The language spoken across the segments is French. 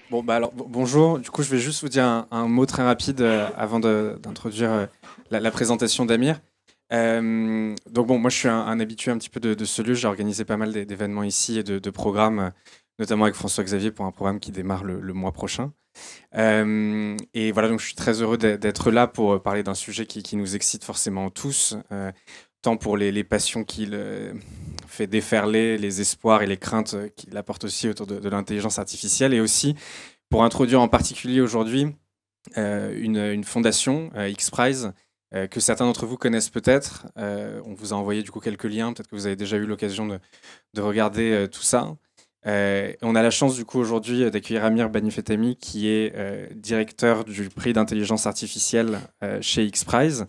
Bon, bah alors, bonjour. Du coup, je vais juste vous dire un mot très rapide avant d'introduire la présentation d'Amir. Donc bon, moi, je suis un habitué un petit peu de ce lieu. J'ai organisé pas mal d'événements ici et de programmes, notamment avec François-Xavier pour un programme qui démarre le mois prochain. Et voilà, donc je suis très heureux d'être là pour parler d'un sujet qui nous excite forcément tous, tant pour les passions qu'il fait déferler, les espoirs et les craintes qu'il apporte aussi autour de l'intelligence artificielle, et aussi pour introduire en particulier aujourd'hui une fondation, X-Prize, que certains d'entre vous connaissent peut-être. On vous a envoyé du coup quelques liens, peut-être que vous avez déjà eu l'occasion de regarder tout ça. On a la chance du coup aujourd'hui d'accueillir Amir Banifetami, qui est directeur du prix d'intelligence artificielle chez X-Prize,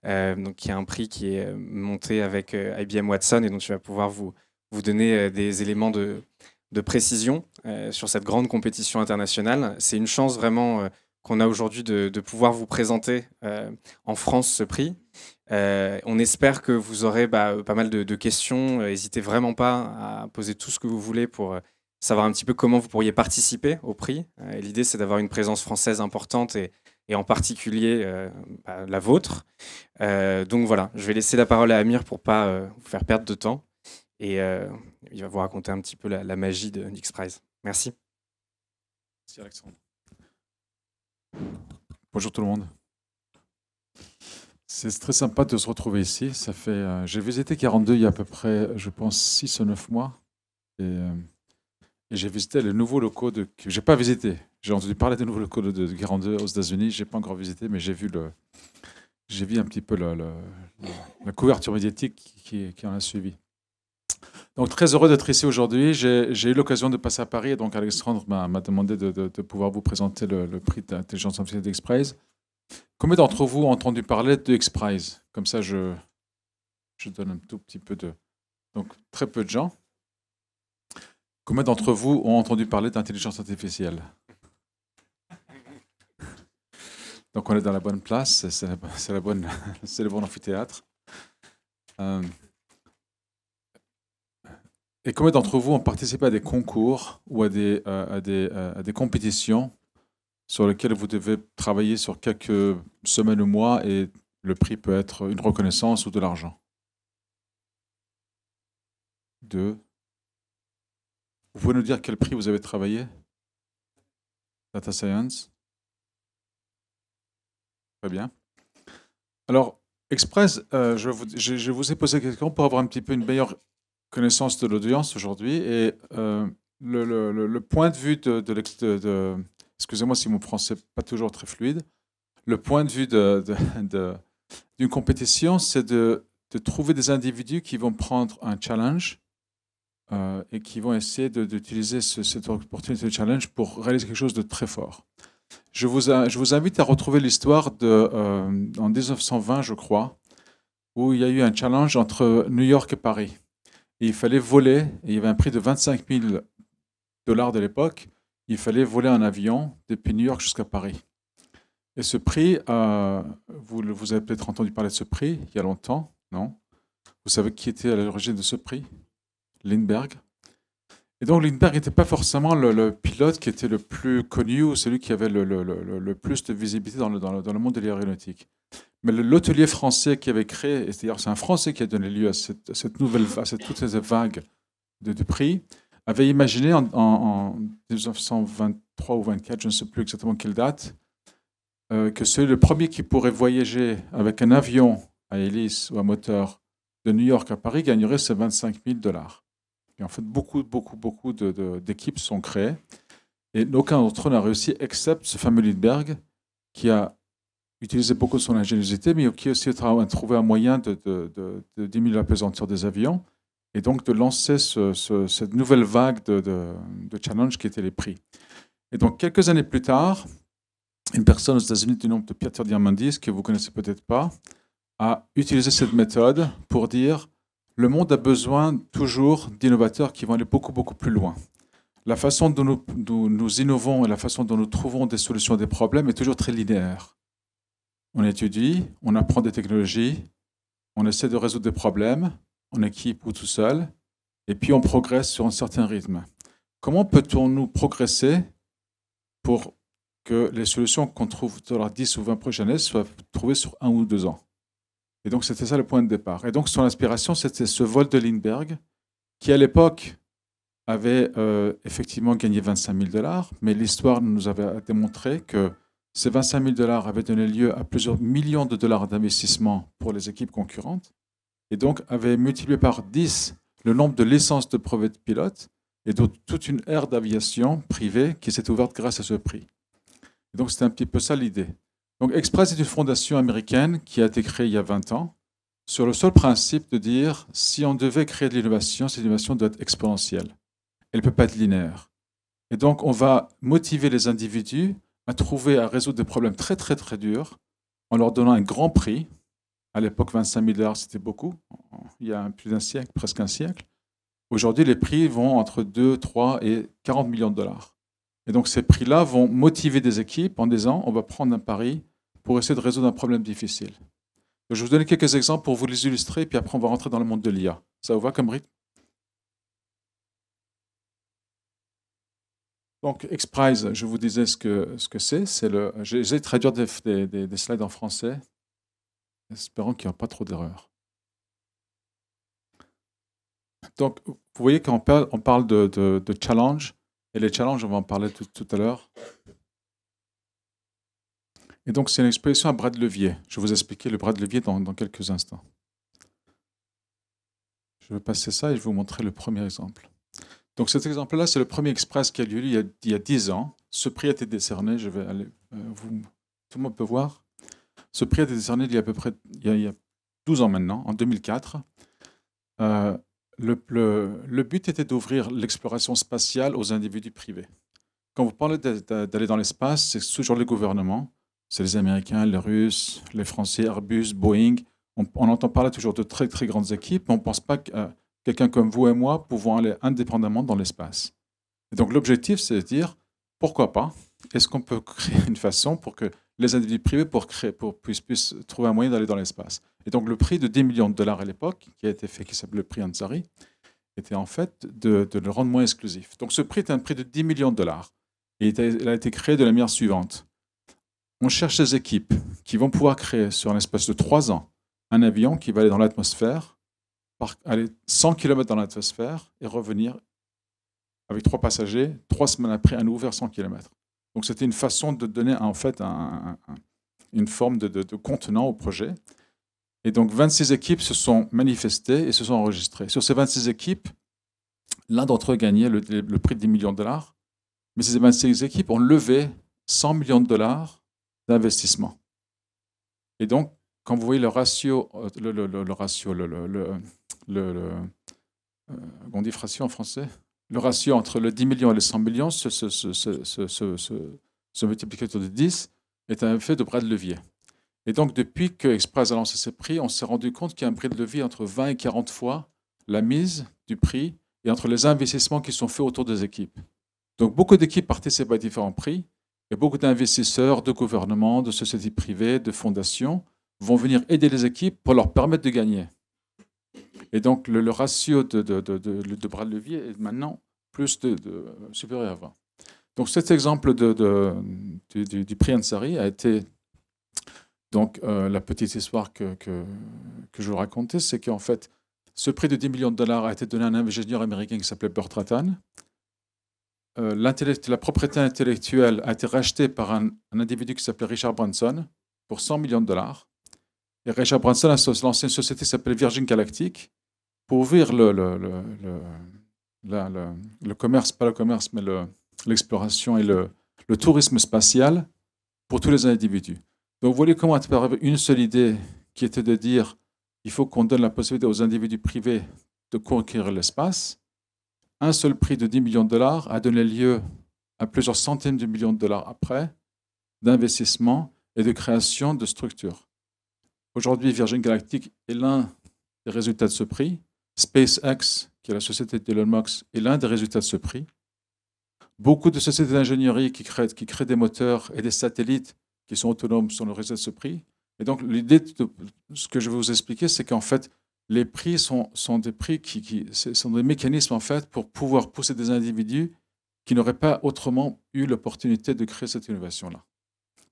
donc qui est un prix qui est monté avec IBM Watson, et dont tu vas pouvoir vous donner des éléments de précision sur cette grande compétition internationale. C'est une chance vraiment qu'on a aujourd'hui de pouvoir vous présenter en France ce prix. On espère que vous aurez pas mal de questions. N'hésitez vraiment pas à poser tout ce que vous voulez pour savoir un petit peu comment vous pourriez participer au prix. L'idée, c'est d'avoir une présence française importante, et en particulier la vôtre. Donc voilà, je vais laisser la parole à Amir pour pas vous faire perdre de temps. Et il va vous raconter un petit peu la magie de X-Prize. Merci. Merci Alexandre. Bonjour tout le monde. C'est très sympa de se retrouver ici. Ça fait, j'ai visité 42 il y a à peu près, je pense, 6 ou 9 mois. Et j'ai visité les nouveaux locaux que j'ai pas visité. J'ai entendu parler des nouveaux locaux de 42 aux États-Unis. J'ai pas encore visité, mais j'ai vu un petit peu la couverture médiatique qui en a suivi. Donc très heureux d'être ici aujourd'hui. J'ai eu l'occasion de passer à Paris, et donc Alexandre m'a demandé de pouvoir vous présenter le prix d'intelligence artificielle d'X-Prize. Combien d'entre vous ont entendu parler de X-Prize? Comme ça, je donne un tout petit peu de... Donc, très peu de gens. Combien d'entre vous ont entendu parler d'intelligence artificielle? Donc, on est dans la bonne place, c'est le bon amphithéâtre. Et combien d'entre vous ont participé à des concours ou à des compétitions sur lesquelles vous devez travailler sur quelques semaines ou mois, et le prix peut être une reconnaissance ou de l'argent? Deux. Vous pouvez nous dire quel prix vous avez travaillé? Data Science. Très bien. Alors, Express, je vous ai posé des questions pour avoir un petit peu une meilleure connaissance de l'audience aujourd'hui. Et le point de vue excusez-moi si mon français n'est pas toujours très fluide. Le point de vue d'une compétition, c'est de trouver des individus qui vont prendre un challenge et qui vont essayer d'utiliser cette opportunité de challenge pour réaliser quelque chose de très fort. Je vous invite à retrouver l'histoire en 1920, je crois, où il y a eu un challenge entre New York et Paris. Et il fallait voler, et il y avait un prix de 25 000 dollars de l'époque. Il fallait voler en avion depuis New York jusqu'à Paris. Et ce prix, vous avez peut-être entendu parler de ce prix il y a longtemps, non? Vous savez qui était à l'origine de ce prix? Lindbergh. Et donc Lindbergh n'était pas forcément le pilote qui était le plus connu ou celui qui avait le plus de visibilité dans le monde de l'aéronautique. Mais l'hôtelier français qui avait créé, et c'est-à-dire c'est un Français qui a donné lieu à toutes ces vagues de prix, avait imaginé en 1923 ou 24, je ne sais plus exactement quelle date, que c'est le premier qui pourrait voyager avec un avion à hélice ou à moteur de New York à Paris gagnerait ces 25 000 dollars. Et en fait, beaucoup d'équipes sont créées, et aucun d'entre eux n'a réussi, except ce fameux Lindbergh, qui a utilisé beaucoup de son ingéniosité, mais qui a aussi trouvé un moyen de diminuer la pesanteur des avions, et donc de lancer cette nouvelle vague de challenge qui était les prix. Et donc, quelques années plus tard, une personne aux États-Unis du nom de Peter Diamandis, que vous connaissez peut-être pas, a utilisé cette méthode pour dire: le monde a besoin toujours d'innovateurs qui vont aller beaucoup plus loin. La façon dont nous innovons et la façon dont nous trouvons des solutions à des problèmes est toujours très linéaire. On étudie, on apprend des technologies, on essaie de résoudre des problèmes, en équipe ou tout seul, et puis on progresse sur un certain rythme. Comment peut-on nous progresser pour que les solutions qu'on trouve dans les 10 ou 20 prochaines années soient trouvées sur 1 ou 2 ans. Et donc, c'était ça le point de départ. Et donc, son inspiration, c'était ce vol de Lindbergh, qui à l'époque avait effectivement gagné 25 000 $, mais l'histoire nous avait démontré que ces 25 000 $ avaient donné lieu à plusieurs millions de dollars d'investissement pour les équipes concurrentes, et donc avait multiplié par 10 le nombre de licences de brevets de pilote, et donc toute une ère d'aviation privée qui s'est ouverte grâce à ce prix. Et donc c'était un petit peu ça l'idée. Donc Express est une fondation américaine qui a été créée il y a 20 ans, sur le seul principe de dire, si on devait créer de l'innovation, cette innovation doit être exponentielle. Elle ne peut pas être linéaire. Et donc, on va motiver les individus à trouver, à résoudre des problèmes très, très, très durs en leur donnant un grand prix. À l'époque, 25 000 $, c'était beaucoup. Il y a plus d'un siècle, presque un siècle. Aujourd'hui, les prix vont entre 2, 3 et 40 millions de dollars. Et donc, ces prix-là vont motiver des équipes en disant, on va prendre un pari pour essayer de résoudre un problème difficile. Donc, je vais vous donner quelques exemples pour vous les illustrer, puis après, on va rentrer dans le monde de l'IA. Ça vous va comme rythme? Donc, XPRIZE, je vous disais ce que c'est. J'ai traduit des slides en français, espérant qu'il n'y aura pas trop d'erreurs. Donc, vous voyez qu'on parle de challenge, et les challenges, on va en parler tout à l'heure. Et donc, c'est une expression à bras de levier. Je vais vous expliquer le bras de levier dans quelques instants. Je vais passer ça et je vais vous montrer le premier exemple. Donc cet exemple-là, c'est le premier Express qui a eu lieu il y a 10 ans. Ce prix a été décerné, je vais aller, tout le monde peut voir. Ce prix a été décerné il y a à peu près il y a 12 ans maintenant, en 2004. Le but était d'ouvrir l'exploration spatiale aux individus privés. Quand vous parlez d'aller dans l'espace, c'est toujours les gouvernements. C'est les Américains, les Russes, les Français, Airbus, Boeing. On entend parler toujours de très, très grandes équipes, mais on ne pense pas que quelqu'un comme vous et moi pouvons aller indépendamment dans l'espace. Et donc l'objectif, c'est de dire, pourquoi pas? Est-ce qu'on peut créer une façon pour que les individus privés puissent trouver un moyen d'aller dans l'espace? Et donc le prix de 10 millions de dollars à l'époque, qui a été fait, qui s'appelle le prix Ansari, était en fait de le rendre moins exclusif. Donc ce prix est un prix de 10 millions de dollars. Et il a été créé de la manière suivante. On cherche des équipes qui vont pouvoir créer sur un espace de 3 ans un avion qui va aller dans l'atmosphère, aller 100 km dans l'atmosphère et revenir avec 3 passagers, 3 semaines après, à nouveau vers 100 km. Donc c'était une façon de donner en fait une forme de contenant au projet. Et donc 26 équipes se sont manifestées et se sont enregistrées. Sur ces 26 équipes, l'un d'entre eux gagnait le prix de 10 millions de dollars, mais ces 26 équipes ont levé 100 millions de dollars d'investissement. Et donc, quand vous voyez le ratio, on dit ratio en français, le ratio entre le 10 millions et les 100 millions, ce multiplicateur de 10 est un effet de bras de levier. Et donc, depuis que Express a lancé ses prix, on s'est rendu compte qu'il y a un prix de levier entre 20 et 40 fois la mise du prix et entre les investissements qui sont faits autour des équipes. Donc, beaucoup d'équipes participent à différents prix et beaucoup d'investisseurs, de gouvernements, de sociétés privées, de fondations vont venir aider les équipes pour leur permettre de gagner. Et donc, le ratio de bras de levier est maintenant plus supérieur à 20. Donc, cet exemple du prix Ansari a été... Donc, la petite histoire que je vous racontais, c'est qu'en fait, ce prix de 10 millions de dollars a été donné à un ingénieur américain qui s'appelait Burt Rutan. La propriété intellectuelle a été rachetée par un individu qui s'appelait Richard Branson pour 100 millions de dollars. Et Richard Branson a lancé une société qui s'appelait Virgin Galactic pour ouvrir le commerce, pas le commerce, mais l'exploration et le tourisme spatial pour tous les individus. Donc vous voyez comment à travers une seule idée qui était de dire il faut qu'on donne la possibilité aux individus privés de conquérir l'espace, un seul prix de 10 millions de dollars a donné lieu à plusieurs centaines de millions de dollars après d'investissement et de création de structures. Aujourd'hui, Virgin Galactic est l'un des résultats de ce prix. SpaceX, qui est la société d'Elon Musk, est l'un des résultats de ce prix. Beaucoup de sociétés d'ingénierie qui créent des moteurs et des satellites qui sont autonomes sont le résultat de ce prix. Et donc, l'idée de ce que je vais vous expliquer, c'est qu'en fait, les prix sont des prix sont des mécanismes en fait pour pouvoir pousser des individus qui n'auraient pas autrement eu l'opportunité de créer cette innovation-là.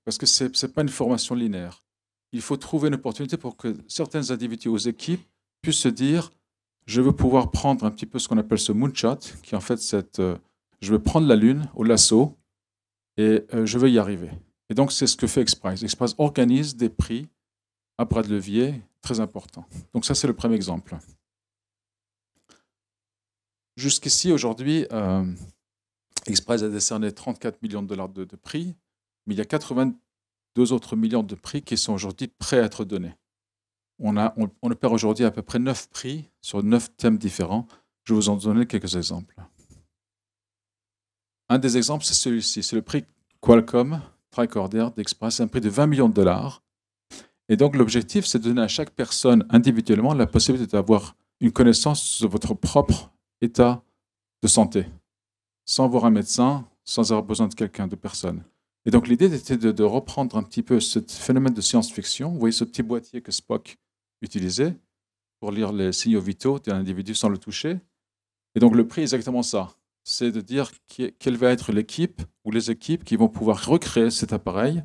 Parce que ce n'est pas une formation linéaire. Il faut trouver une opportunité pour que certains individus aux équipes puissent se dire je veux pouvoir prendre un petit peu ce qu'on appelle ce moonshot, qui est en fait je veux prendre la Lune au lasso et je veux y arriver. Et donc, c'est ce que fait Xprize. Xprize organise des prix à bras de levier très importants. Donc, ça, c'est le premier exemple. Jusqu'ici, aujourd'hui, Xprize a décerné 34 millions de dollars de prix, mais il y a 82 autres millions de prix qui sont aujourd'hui prêts à être donnés. On opère aujourd'hui à peu près 9 prix sur 9 thèmes différents. Je vais vous en donner quelques exemples. Un des exemples, c'est celui-ci. C'est le prix Qualcomm Tricorder d'Xprize. C'est un prix de 20 millions de dollars. Et donc, l'objectif, c'est de donner à chaque personne individuellement la possibilité d'avoir une connaissance de votre propre état de santé, sans voir un médecin, sans avoir besoin de quelqu'un, de personne. Et donc, l'idée était de reprendre un petit peu ce phénomène de science-fiction. Vous voyez ce petit boîtier que Spock utilisait pour lire les signaux vitaux d'un individu sans le toucher. Et donc, le prix est exactement ça. C'est de dire quelle va être l'équipe ou les équipes qui vont pouvoir recréer cet appareil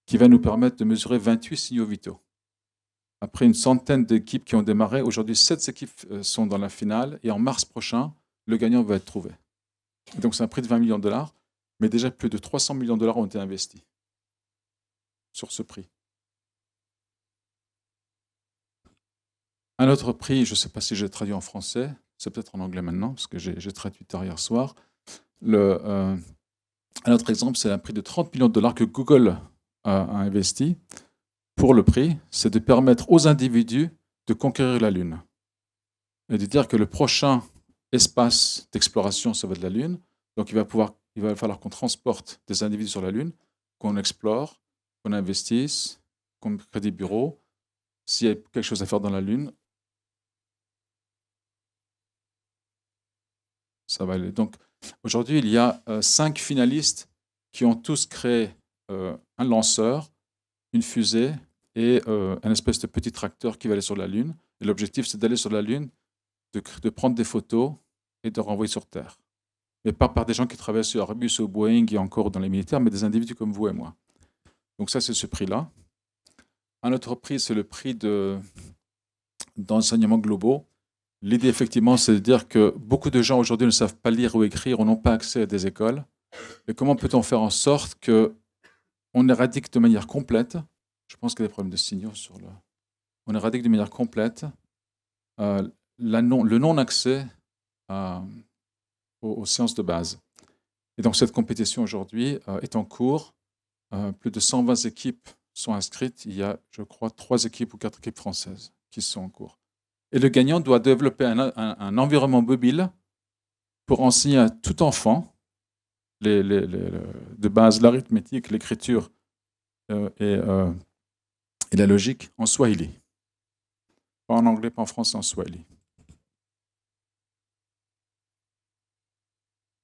qui va nous permettre de mesurer 28 signaux vitaux. Après une centaine d'équipes qui ont démarré, aujourd'hui 7 équipes sont dans la finale et en mars prochain, le gagnant va être trouvé. Et donc c'est un prix de 20 millions de dollars, mais déjà plus de 300 millions de dollars ont été investis sur ce prix. Un autre prix, je ne sais pas si j'ai traduit en français, c'est peut-être en anglais maintenant, parce que j'ai traduit tard hier soir. Un autre exemple, c'est un prix de 30 millions de dollars que Google a investi pour le prix, c'est de permettre aux individus de conquérir la Lune. Et de dire que le prochain espace d'exploration, ça va être la Lune. Donc il va falloir qu'on transporte des individus sur la Lune, qu'on explore, qu'on investisse, qu'on crée des bureaux. S'il y a quelque chose à faire dans la Lune, ça va aller. Donc aujourd'hui, il y a 5 finalistes qui ont tous créé un lanceur, une fusée et un espèce de petit tracteur qui va aller sur la Lune. Et l'objectif, c'est d'aller sur la Lune, de prendre des photos et de renvoyer sur Terre. Mais pas par des gens qui travaillent sur Airbus ou Boeing et encore dans les militaires, mais des individus comme vous et moi. Donc ça, c'est ce prix-là. Un autre prix, c'est le prix d'enseignement globaux. L'idée, effectivement, c'est de dire que beaucoup de gens aujourd'hui ne savent pas lire ou écrire ou n'ont pas accès à des écoles. Et comment peut-on faire en sorte qu'on éradique de manière complète, je pense qu'il y a des problèmes de signaux sur le... On éradique de manière complète le non-accès aux sciences de base. Et donc cette compétition aujourd'hui est en cours. Plus de 120 équipes sont inscrites. Il y a, je crois, 3 équipes ou 4 équipes françaises qui sont en cours. Et le gagnant doit développer un environnement mobile pour enseigner à tout enfant de base l'arithmétique, l'écriture et la logique en swahili. Pas en anglais, pas en français, en swahili.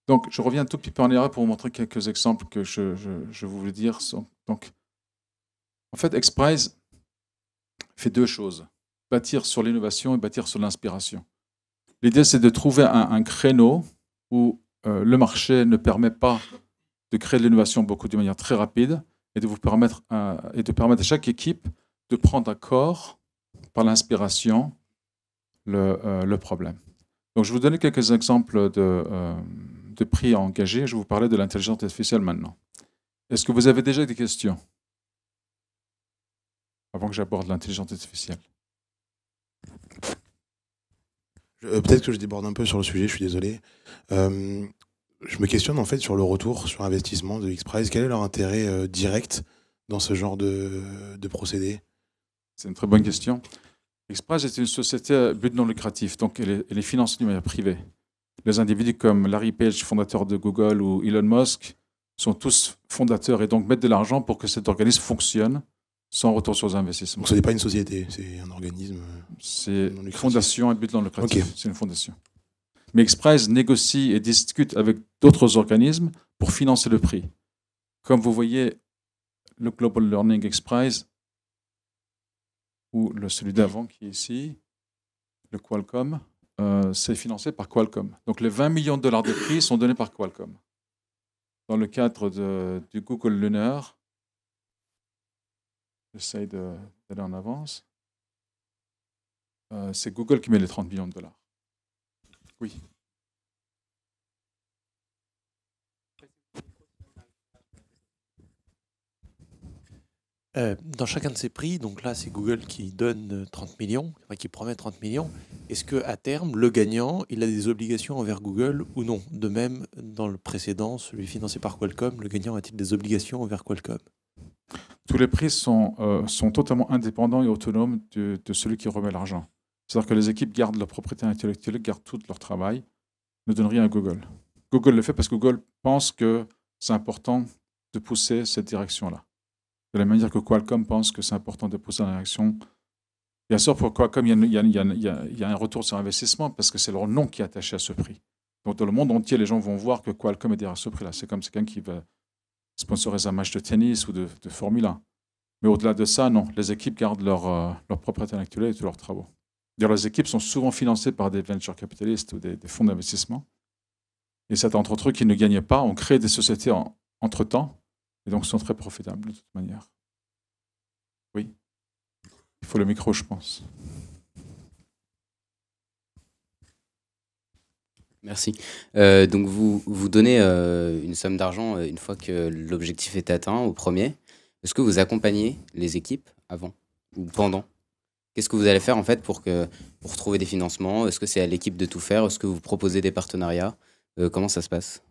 Donc, je reviens un tout petit peu en arrière pour vous montrer quelques exemples que je voulais dire. Donc, en fait, Xprize fait 2 choses. Bâtir sur l'innovation et bâtir sur l'inspiration. L'idée, c'est de trouver un créneau où le marché ne permet pas de créer de l'innovation de manière très rapide et de permettre à chaque équipe de prendre à corps par l'inspiration le problème. Donc, je vais vous donner quelques exemples de prix engagés. Je vais vous parler de l'intelligence artificielle maintenant. Est-ce que vous avez déjà des questions avant que j'aborde l'intelligence artificielle? Peut-être que je déborde un peu sur le sujet, je suis désolé. Je me questionne en fait sur le retour sur investissement de Xprize. Quel est leur intérêt direct dans ce genre de procédé? C'est une très bonne question. Xprize est une société à but non lucratif, donc elle est financée d'une manière privée. Les individus comme Larry Page, fondateur de Google, ou Elon Musk, sont tous fondateurs et donc mettent de l'argent pour que cet organisme fonctionne sans retour sur les investissements. Donc ce n'est pas une société, c'est un organisme. C'est une fondation à but non lucratif. Okay. C'est une fondation. Mais Xprize négocie et discute avec d'autres organismes pour financer le prix. Comme vous voyez, le Global Learning Xprize, ou celui d'avant qui est ici, le Qualcomm, c'est financé par Qualcomm. Donc les 20 millions de dollars de prix sont donnés par Qualcomm. Dans le cadre du Google Lunar, j'essaye d'aller en avance, c'est Google qui met les 30 millions de dollars. Oui. Dans chacun de ces prix, donc là c'est Google qui donne 30 millions, enfin, qui promet 30 millions. Est-ce qu'à terme, le gagnant, il a des obligations envers Google ou non? De même, dans le précédent, celui financé par Qualcomm, le gagnant a-t-il des obligations envers Qualcomm? Tous les prix sont totalement indépendants et autonomes de celui qui remet l'argent. C'est-à-dire que les équipes gardent leur propriété intellectuelle, gardent tout leur travail, ne donnent rien à Google. Google le fait parce que Google pense que c'est important de pousser cette direction-là. De la même manière que Qualcomm pense que c'est important de pousser la direction. Bien sûr, pour Qualcomm, il y a un retour sur investissement parce que c'est leur nom qui est attaché à ce prix. Donc, dans le monde entier, les gens vont voir que Qualcomm est derrière ce prix-là. C'est comme quelqu'un qui va sponsoriser un match de tennis ou de Formule 1. Mais au-delà de ça, non. Les équipes gardent leur propriété intellectuelle et tous leurs travaux. D'ailleurs, les équipes sont souvent financées par des venture capitalistes ou des fonds d'investissement. Et c'est entre eux qui ne gagnent pas. On crée des sociétés entre-temps. Et donc, sont très profitables de toute manière. Oui. Il faut le micro, je pense. Merci. Donc, vous donnez une somme d'argent une fois que l'objectif est atteint au premier. Est-ce que vous accompagnez les équipes avant ou pendant? Qu'est-ce que vous allez faire en fait pour trouver des financements? Est-ce que c'est à l'équipe de tout faire? Est-ce que vous proposez des partenariats? Comment ça se passe?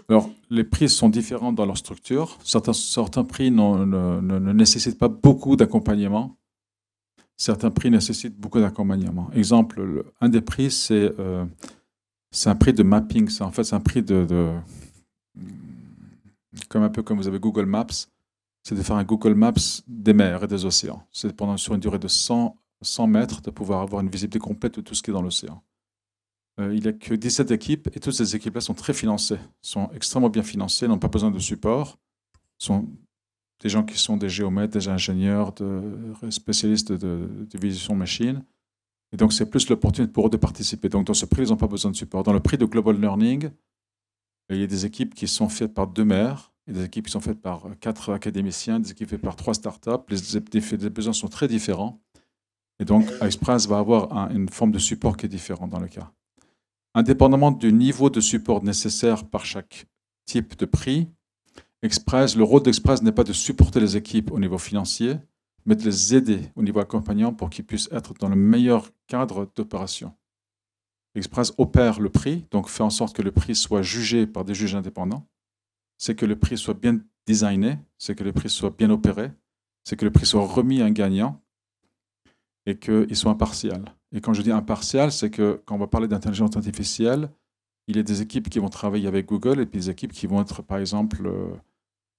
Alors, les prix sont différents dans leur structure. Certains prix ne nécessitent pas beaucoup d'accompagnement. Certains prix nécessitent beaucoup d'accompagnement. Exemple, un des prix, c'est un prix de mapping. En fait, c'est un prix comme un peu comme vous avez Google Maps. C'est de faire un Google Maps des mers et des océans. C'est sur une durée de 100 mètres de pouvoir avoir une visibilité complète de tout ce qui est dans l'océan. Il n'y a que 17 équipes et toutes ces équipes-là sont très financées, sont extrêmement bien financées, n'ont pas besoin de support. Ce sont des gens qui sont des géomètres, des ingénieurs, des spécialistes de vision machine. Et donc, c'est plus l'opportunité pour eux de participer. Donc, dans ce prix, ils n'ont pas besoin de support. Dans le prix de Global Learning, il y a des équipes qui sont faites par 2 maires, et des équipes qui sont faites par 4 académiciens, des équipes faites par 3 startups. Les besoins sont très différents. Et donc, Express va avoir une forme de support qui est différente dans le cas. Indépendamment du niveau de support nécessaire par chaque type de prix, le rôle d'Express n'est pas de supporter les équipes au niveau financier, mais de les aider au niveau accompagnant pour qu'ils puissent être dans le meilleur cadre d'opération. Express opère le prix, donc fait en sorte que le prix soit jugé par des juges indépendants, c'est que le prix soit bien designé, c'est que le prix soit bien opéré, c'est que le prix soit remis à un gagnant et qu'il soit impartial. Et quand je dis impartial, c'est que quand on va parler d'intelligence artificielle, il y a des équipes qui vont travailler avec Google et puis des équipes qui vont être, par exemple,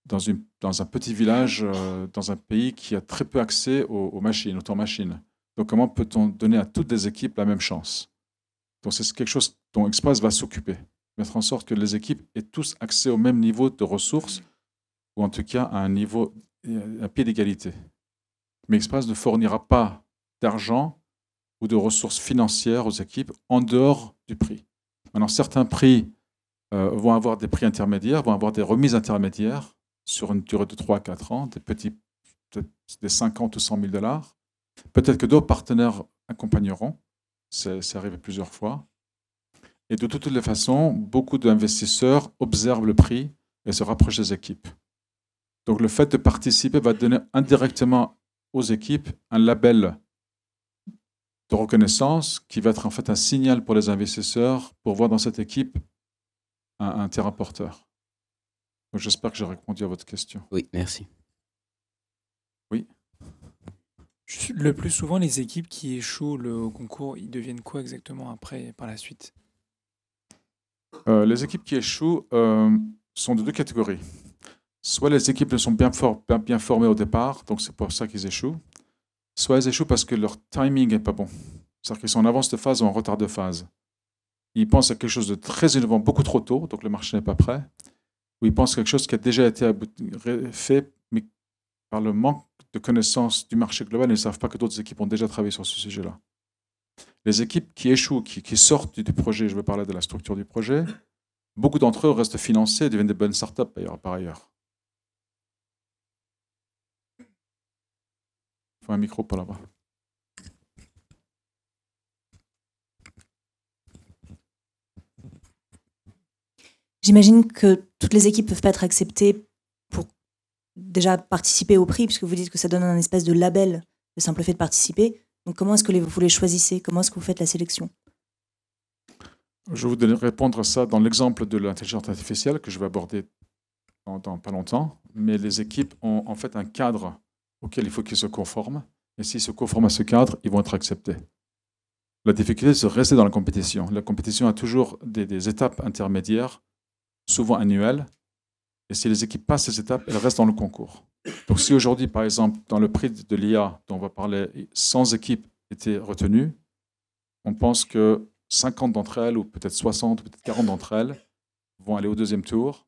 dans un petit village, dans un pays qui a très peu accès aux machines, aux temps-machines. Donc, comment peut-on donner à toutes les équipes la même chance? Donc, c'est quelque chose dont Express va s'occuper. Mettre en sorte que les équipes aient tous accès au même niveau de ressources, ou en tout cas à un pied d'égalité. Mais Express ne fournira pas d'argent ou de ressources financières aux équipes en dehors du prix. Maintenant, certains prix vont avoir des prix intermédiaires, vont avoir des remises intermédiaires sur une durée de 3 à 4 ans, des 50 ou 100 000 dollars. Peut-être que d'autres partenaires accompagneront. C'est arrivé plusieurs fois. Et de toutes les façons, beaucoup d'investisseurs observent le prix et se rapprochent des équipes. Donc le fait de participer va donner indirectement aux équipes un label de reconnaissance qui va être en fait un signal pour les investisseurs pour voir dans cette équipe un terrain porteur. Donc j'espère que j'ai répondu à votre question. Oui, merci. Oui. Le plus souvent, les équipes qui échouent au concours, ils deviennent quoi exactement après, par la suite? Les équipes qui échouent sont de 2 catégories. Soit les équipes ne sont bien formées au départ, donc c'est pour ça qu'ils échouent. Soit elles échouent parce que leur timing n'est pas bon. C'est-à-dire qu'ils sont en avance de phase ou en retard de phase. Ils pensent à quelque chose de très innovant beaucoup trop tôt, donc le marché n'est pas prêt. Ou ils pensent à quelque chose qui a déjà été fait, mais par le manque de connaissance du marché global, ils ne savent pas que d'autres équipes ont déjà travaillé sur ce sujet-là. Les équipes qui échouent, qui sortent du projet, je vais parler de la structure du projet, beaucoup d'entre eux restent financés et deviennent des bonnes startups par ailleurs. Il faut un micro par là-bas. J'imagine que toutes les équipes ne peuvent pas être acceptées pour déjà participer au prix, puisque vous dites que ça donne un espèce de label, le simple fait de participer. Donc comment est-ce que vous les choisissez? Comment est-ce que vous faites la sélection? Je vais vous répondre à ça dans l'exemple de l'intelligence artificielle que je vais aborder dans pas longtemps. Mais les équipes ont en fait un cadre auquel il faut qu'ils se conforment. Et s'ils se conforment à ce cadre, ils vont être acceptés. La difficulté, c'est de rester dans la compétition. La compétition a toujours des étapes intermédiaires, souvent annuelles. Et si les équipes passent ces étapes, elles restent dans le concours. Donc si aujourd'hui, par exemple, dans le prix de l'IA dont on va parler, 100 équipes étaient retenues, on pense que 50 d'entre elles, ou peut-être 60, ou peut-être 40 d'entre elles, vont aller au deuxième tour.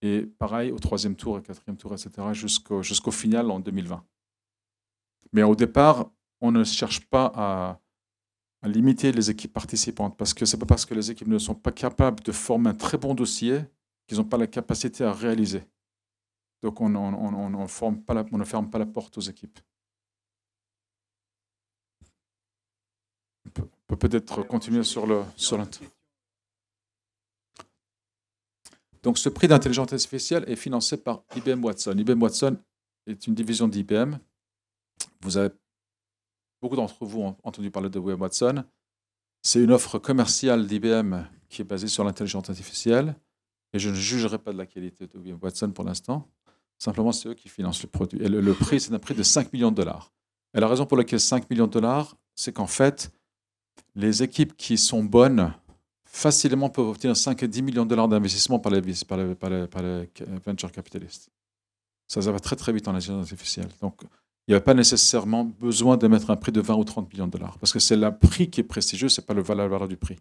Et pareil, au troisième tour, au quatrième tour, etc., jusqu'au final en 2020. Mais au départ, on ne cherche pas à limiter les équipes participantes, parce que ce n'est pas parce que les équipes ne sont pas capables de former un très bon dossier qu'ils n'ont pas la capacité à réaliser. Donc on ne ferme pas la porte aux équipes. On peut peut-être continuer sur Donc ce prix d'intelligence artificielle est financé par IBM Watson. IBM Watson est une division d'IBM. Beaucoup d'entre vous ont entendu parler de IBM Watson. C'est une offre commerciale d'IBM qui est basée sur l'intelligence artificielle. Et je ne jugerai pas de la qualité de IBM Watson pour l'instant. Simplement, c'est eux qui financent le produit. Et le prix, c'est un prix de 5 millions de dollars. Et la raison pour laquelle 5 millions de dollars, c'est qu'en fait, les équipes qui sont bonnes facilement peuvent obtenir 5 et 10 millions de dollars d'investissement par les venture capitalistes. Ça va très très vite en intelligence artificielle. Donc, il n'y a pas nécessairement besoin de mettre un prix de 20 ou 30 millions de dollars. Parce que c'est le prix qui est prestigieux, ce n'est pas la valeur du prix.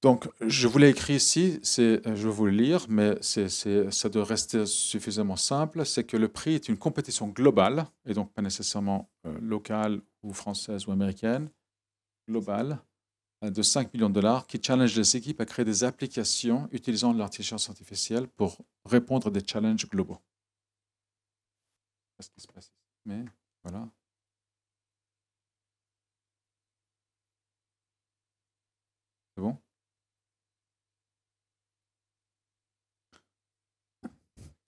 Donc, je vous l'ai écrit ici, je vais vous le lire, mais ça doit rester suffisamment simple. C'est que le prix est une compétition globale, et donc pas nécessairement locale ou française ou américaine, globale, de 5 millions de dollars, qui challenge les équipes à créer des applications utilisant l'intelligence artificielle pour répondre à des challenges globaux. C'est ce qui se passe ici, mais voilà. C'est bon?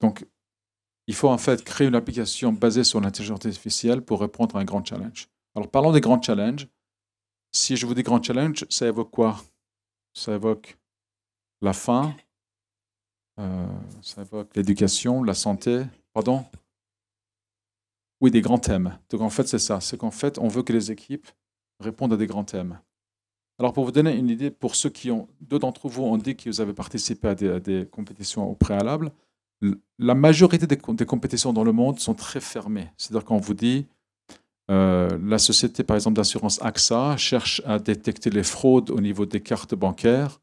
Donc, il faut en fait créer une application basée sur l'intelligence artificielle pour répondre à un grand challenge. Alors, parlons des grands challenges. Si je vous dis grand challenge, ça évoque quoi? Ça évoque la faim, ça évoque l'éducation, la santé, pardon? Oui, des grands thèmes. Donc, en fait, c'est ça. C'est qu'en fait, on veut que les équipes répondent à des grands thèmes. Alors, pour vous donner une idée, pour ceux deux d'entre vous ont dit que vous avez participé à des compétitions au préalable, la majorité des compétitions dans le monde sont très fermées. C'est-à-dire qu'on vous dit, la société, par exemple, d'assurance AXA cherche à détecter les fraudes au niveau des cartes bancaires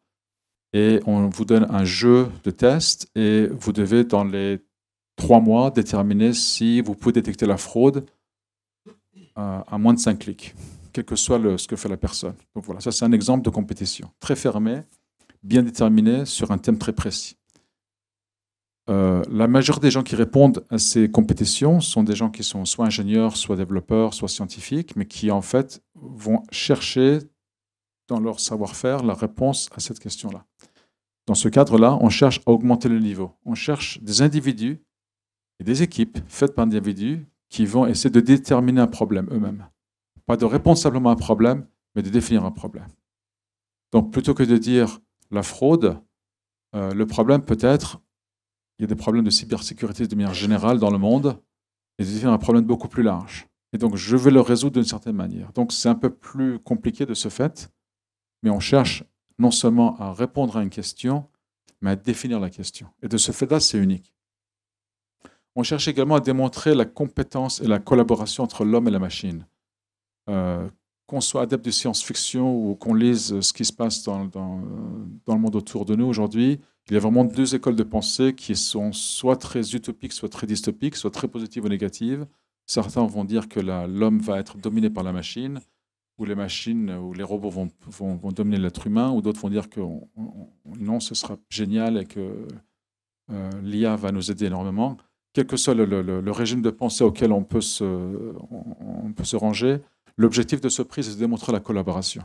et on vous donne un jeu de test et vous devez, dans les 3 mois, déterminer si vous pouvez détecter la fraude à moins de 5 clics, quel que soit ce que fait la personne. Donc voilà, ça c'est un exemple de compétition. Très fermé, bien déterminé, sur un thème très précis. La majorité des gens qui répondent à ces compétitions sont des gens qui sont soit ingénieurs, soit développeurs, soit scientifiques, mais qui en fait vont chercher dans leur savoir-faire la réponse à cette question-là. Dans ce cadre-là, on cherche à augmenter le niveau. On cherche des individus et des équipes faites par des individus qui vont essayer de déterminer un problème eux-mêmes. Pas de répondre simplement à un problème, mais de définir un problème. Donc plutôt que de dire la fraude, le problème peut être il y a des problèmes de cybersécurité de manière générale dans le monde, et c'est un problème beaucoup plus large. Et donc, je vais le résoudre d'une certaine manière. Donc, c'est un peu plus compliqué de ce fait, mais on cherche non seulement à répondre à une question, mais à définir la question. Et de ce fait-là, c'est unique. On cherche également à démontrer la compétence et la collaboration entre l'homme et la machine. Qu'on soit adepte de science-fiction ou qu'on lise ce qui se passe dans le monde autour de nous aujourd'hui, il y a vraiment 2 écoles de pensée qui sont soit très utopiques, soit très dystopiques, soit très positives ou négatives. Certains vont dire que l'homme va être dominé par la machine, ou les machines ou les robots vont dominer l'être humain, ou d'autres vont dire que non, ce sera génial et que l'IA va nous aider énormément. Quel que soit le régime de pensée auquel on peut se ranger, l'objectif de ce prix, c'est de démontrer la collaboration.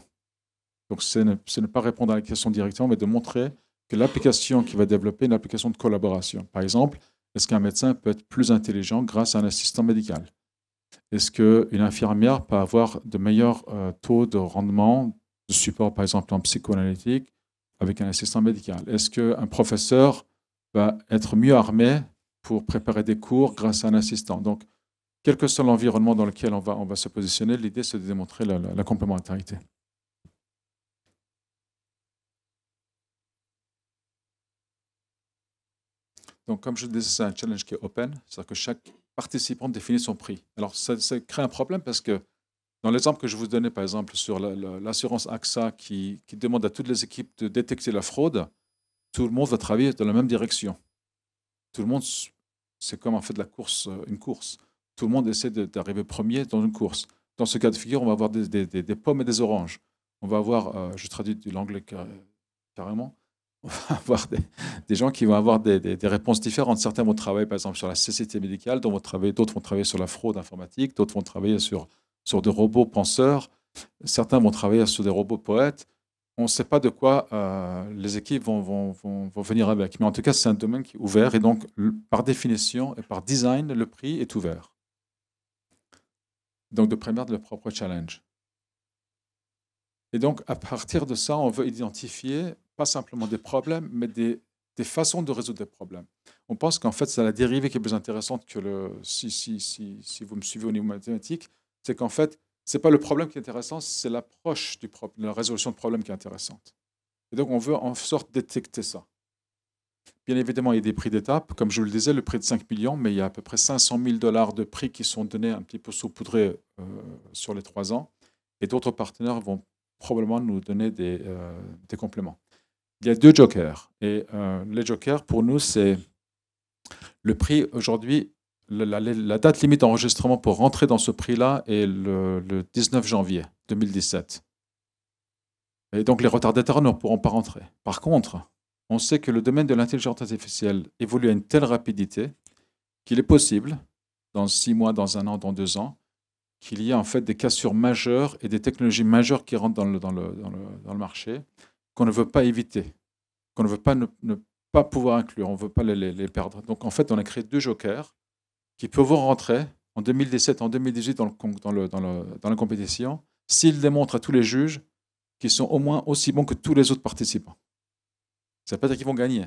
Donc, c'est ne pas répondre à la question directement, mais de montrer que l'application qui va développer est une application de collaboration. Par exemple, est-ce qu'un médecin peut être plus intelligent grâce à un assistant médical? Est-ce qu'une infirmière peut avoir de meilleurs taux de rendement, de support, par exemple, en psychoanalytique, avec un assistant médical? Est-ce qu'un professeur va être mieux armé pour préparer des cours grâce à un assistant? Donc, quel que soit l'environnement dans lequel on va se positionner, l'idée, c'est de démontrer la complémentarité. Donc, comme je le disais, c'est un challenge qui est open, c'est-à-dire que chaque participant définit son prix. Alors, ça crée un problème parce que dans l'exemple que je vous donnais, par exemple, sur l'assurance AXA qui demande à toutes les équipes de détecter la fraude, tout le monde va travailler dans la même direction. Tout le monde, c'est comme en fait une course. Tout le monde essaie d'arriver premier dans une course. Dans ce cas de figure, on va avoir des pommes et des oranges. On va avoir, je traduis de l'anglais carrément, on va avoir des gens qui vont avoir des réponses différentes. Certains vont travailler, par exemple, sur la cécité médicale, d'autres vont travailler sur la fraude informatique, d'autres vont travailler sur des robots penseurs, certains vont travailler sur des robots poètes. On ne sait pas de quoi les équipes vont venir avec. Mais en tout cas, c'est un domaine qui est ouvert. Et donc, par définition et par design, le prix est ouvert. Donc, de prémettre le propre challenge. Et donc, à partir de ça, on veut identifier pas simplement des problèmes, mais des façons de résoudre des problèmes. On pense qu'en fait, c'est la dérivée qui est plus intéressante que si vous me suivez au niveau mathématique, c'est qu'en fait, ce n'est pas le problème qui est intéressant, c'est l'approche de la résolution de problème qui est intéressante. Et donc, on veut en sorte détecter ça. Bien évidemment, il y a des prix d'étape. Comme je vous le disais, le prix de 5 millions, mais il y a à peu près 500 000 $ de prix qui sont donnés un petit peu saupoudrés sur les 3 ans. Et d'autres partenaires vont probablement nous donner des compléments. Il y a 2 jokers. Et les jokers, pour nous, c'est le prix aujourd'hui. La date limite d'enregistrement pour rentrer dans ce prix-là est le 19 janvier 2017. Et donc, les retardataires ne pourront pas rentrer. Par contre, on sait que le domaine de l'intelligence artificielle évolue à une telle rapidité qu'il est possible, dans 6 mois, dans 1 an, dans 2 ans, qu'il y ait en fait des cassures majeures et des technologies majeures qui rentrent dans le marché qu'on ne veut pas éviter, qu'on ne veut pas ne pas pouvoir inclure, on ne veut pas les perdre. Donc, en fait, on a créé 2 jokers qui peuvent rentrer en 2017, en 2018 dans la compétition, s'ils démontrent à tous les juges qu'ils sont au moins aussi bons que tous les autres participants. Ça ne veut pas dire qu'ils vont gagner.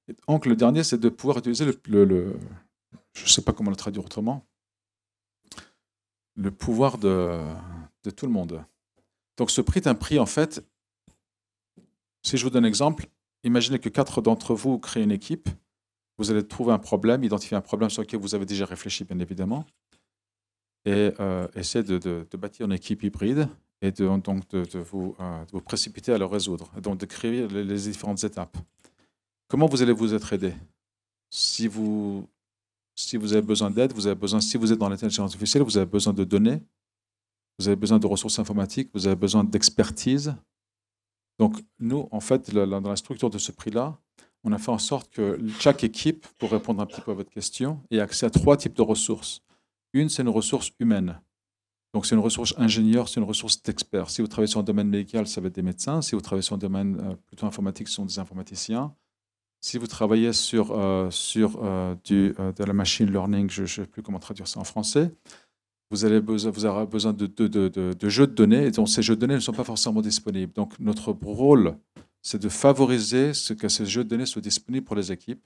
Et donc, le dernier, c'est de pouvoir utiliser je ne sais pas comment le traduire autrement, le pouvoir de tout le monde. Donc, ce prix est un prix, en fait, si je vous donne un exemple, imaginez que 4 d'entre vous créent une équipe, vous allez trouver un problème, identifier un problème sur lequel vous avez déjà réfléchi, bien évidemment, et essayer de bâtir une équipe hybride et de vous précipiter à le résoudre, et donc de créer les différentes étapes. Comment vous allez vous être aidé? Si vous avez besoin d'aide, si vous êtes dans l'intelligence artificielle, vous avez besoin de données, vous avez besoin de ressources informatiques, vous avez besoin d'expertise. Donc, nous, en fait, dans la structure de ce prix-là, on a fait en sorte que chaque équipe, pour répondre un petit peu à votre question, ait accès à 3 types de ressources. Une, c'est une ressource humaine. Donc, c'est une ressource ingénieur, c'est une ressource d'expert. Si vous travaillez sur un domaine médical, ça va être des médecins. Si vous travaillez sur un domaine plutôt informatique, ce sont des informaticiens. Si vous travaillez sur de la machine learning, je ne sais plus comment traduire ça en français, vous aurez besoin de jeux de données, et donc ces jeux de données ne sont pas forcément disponibles. Donc, notre rôle, c'est de favoriser que ces jeux de données soient disponibles pour les équipes,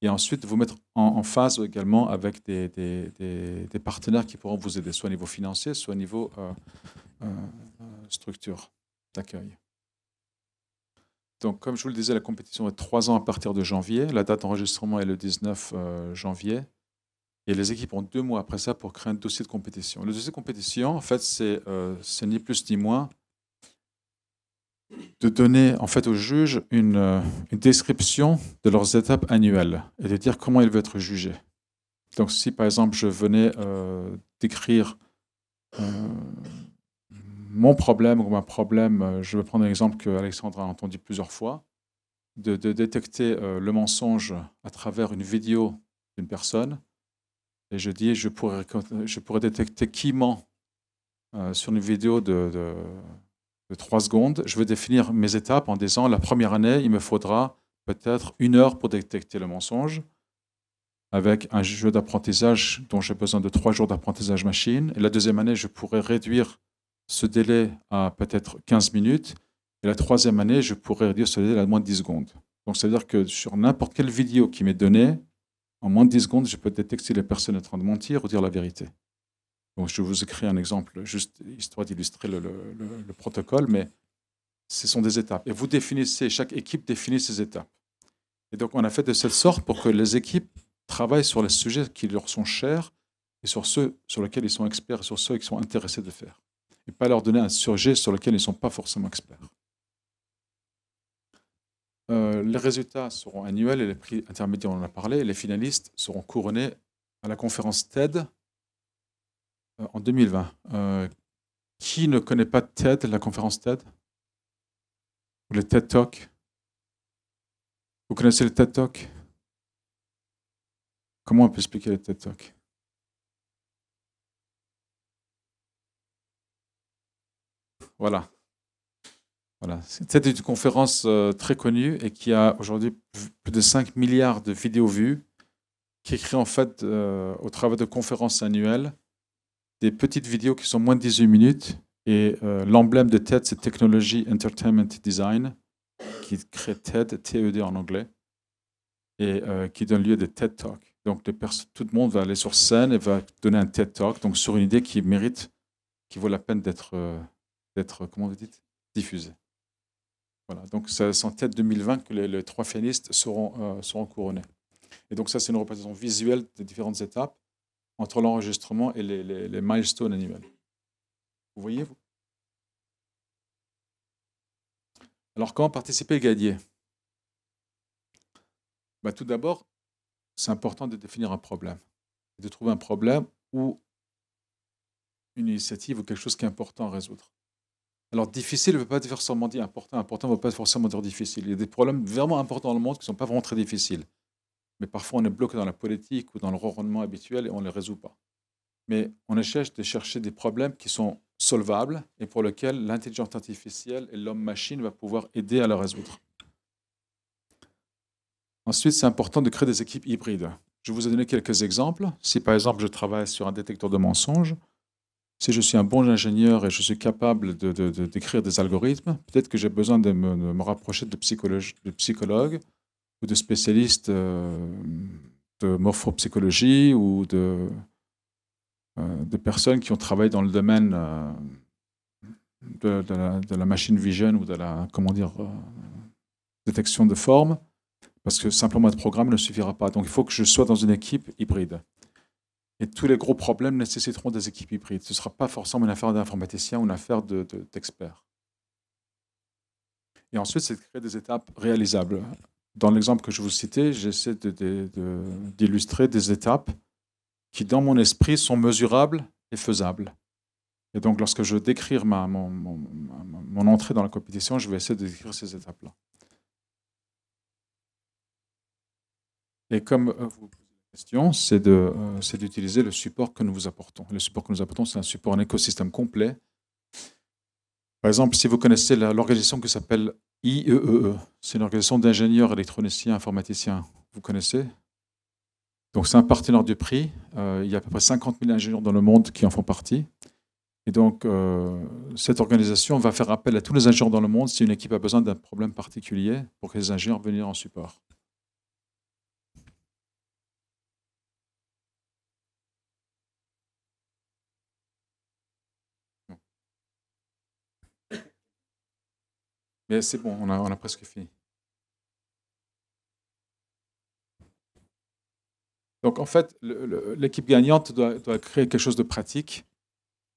et ensuite vous mettre en phase également avec des partenaires qui pourront vous aider, soit au niveau financier, soit au niveau structure d'accueil. Donc, comme je vous le disais, la compétition est 3 ans à partir de janvier. La date d'enregistrement est le 19 janvier. Et les équipes ont 2 mois après ça pour créer un dossier de compétition. Le dossier de compétition, en fait, c'est ni plus ni moins de donner en fait aux juges une description de leurs étapes annuelles et de dire comment ils veulent être jugés. Donc si par exemple je venais décrire mon problème ou ma problème, je vais prendre un exemple que Alexandre a entendu plusieurs fois, de détecter le mensonge à travers une vidéo d'une personne. Et je dis, je pourrais détecter qui ment sur une vidéo de 3 secondes. Je vais définir mes étapes en disant, la première année, il me faudra peut-être 1 heure pour détecter le mensonge, avec un jeu d'apprentissage dont j'ai besoin de 3 jours d'apprentissage machine. Et la deuxième année, je pourrais réduire ce délai à peut-être 15 minutes. Et la troisième année, je pourrais réduire ce délai à moins de 10 secondes. Donc, ça veut dire que sur n'importe quelle vidéo qui m'est donnée, en moins de 10 secondes, je peux détecter si la personne est en train de mentir ou dire la vérité. Donc, je vous écris un exemple, juste histoire d'illustrer le protocole, mais ce sont des étapes. Et vous définissez, chaque équipe définit ses étapes. Et donc, on a fait de cette sorte pour que les équipes travaillent sur les sujets qui leur sont chers et sur ceux sur lesquels ils sont experts, sur ceux qu'ils sont intéressés de faire. Et pas leur donner un sujet sur lequel ils ne sont pas forcément experts. Les résultats seront annuels et les prix intermédiaires, on en a parlé. Et les finalistes seront couronnés à la conférence TED en 2020. Qui ne connaît pas TED, la conférence TED? Ou les TED Talks? Vous connaissez les TED Talks? Comment on peut expliquer les TED Talks? Voilà. C'était une conférence très connue et qui a aujourd'hui plus de 5 milliards de vidéos vues, qui écrit en fait au travers de conférences annuelles des petites vidéos qui sont moins de 18 minutes. Et l'emblème de TED, c'est Technology, Entertainment, Design, qui crée TED, TED en anglais, et qui donne lieu à des TED Talks. Donc tout le monde va aller sur scène et va donner un TED Talk, donc sur une idée qui mérite, qui vaut la peine d'être comment vous dites, diffusée. Voilà, donc c'est en TED 2020 que les 3 finalistes seront couronnés. Et donc ça, c'est une représentation visuelle des différentes étapes entre l'enregistrement et les milestones annuels. Vous voyez, vous? Alors, comment participer et gagner? Tout d'abord, c'est important de définir un problème, de trouver un problème ou une initiative ou quelque chose qui est important à résoudre. Alors, difficile ne veut pas forcément dire important. Important ne veut pas forcément dire difficile. Il y a des problèmes vraiment importants dans le monde qui ne sont pas vraiment très difficiles. Mais parfois, on est bloqué dans la politique ou dans le ronronnement habituel et on ne les résout pas. Mais on cherche de chercher des problèmes qui sont solvables et pour lesquels l'intelligence artificielle et l'homme-machine va pouvoir aider à les résoudre. Ensuite, c'est important de créer des équipes hybrides. Je vous ai donné quelques exemples. Si, par exemple, je travaille sur un détecteur de mensonges, si je suis un bon ingénieur et je suis capable d'écrire des algorithmes, peut-être que j'ai besoin de me rapprocher de psychologues ou de spécialistes de morphopsychologie ou de personnes qui ont travaillé dans le domaine de la machine vision ou de la détection de forme, parce que simplement être programme ne suffira pas. Donc il faut que je sois dans une équipe hybride. Et tous les gros problèmes nécessiteront des équipes hybrides. Ce ne sera pas forcément une affaire d'informaticien ou une affaire d'experts. Et ensuite, c'est de créer des étapes réalisables. Dans l'exemple que je vous citais, j'essaie d'illustrer des étapes qui, dans mon esprit, sont mesurables et faisables. Et donc, lorsque je vais décrire mon entrée dans la compétition, je vais essayer de décrire ces étapes-là. Et comme vous posez la question, c'est d'utiliser le support que nous vous apportons. Le support que nous apportons, c'est un support, un écosystème complet. Par exemple, si vous connaissez l'organisation qui s'appelle IEEE, c'est une organisation d'ingénieurs électroniciens, informaticiens. Vous connaissez? Donc, c'est un partenaire du prix. Il y a à peu près 50 000 ingénieurs dans le monde qui en font partie. Et donc, cette organisation va faire appel à tous les ingénieurs dans le monde si une équipe a besoin d'un problème particulier pour que les ingénieurs viennent en support. Mais c'est bon, on a presque fini. Donc, en fait, l'équipe gagnante doit créer quelque chose de pratique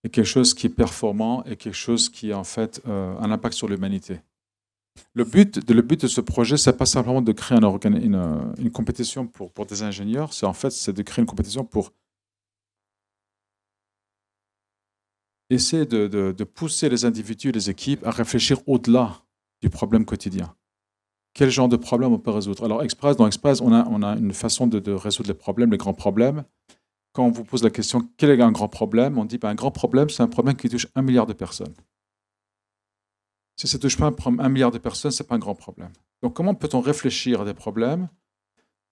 et quelque chose qui est performant et quelque chose qui a en fait un impact sur l'humanité. Le but de ce projet, c'est pas simplement de créer une compétition pour des ingénieurs, c'est de créer une compétition pour essayer de pousser les individus et les équipes à réfléchir au-delà du problème quotidien. Quel genre de problème on peut résoudre? Alors, dans Express, on a une façon de résoudre les problèmes, les grands problèmes. Quand on vous pose la question, quel est un grand problème? On dit, un grand problème, c'est un problème qui touche 1 milliard de personnes. Si ça ne touche pas 1 milliard de personnes, ce n'est pas un grand problème. Donc, comment peut-on réfléchir à des problèmes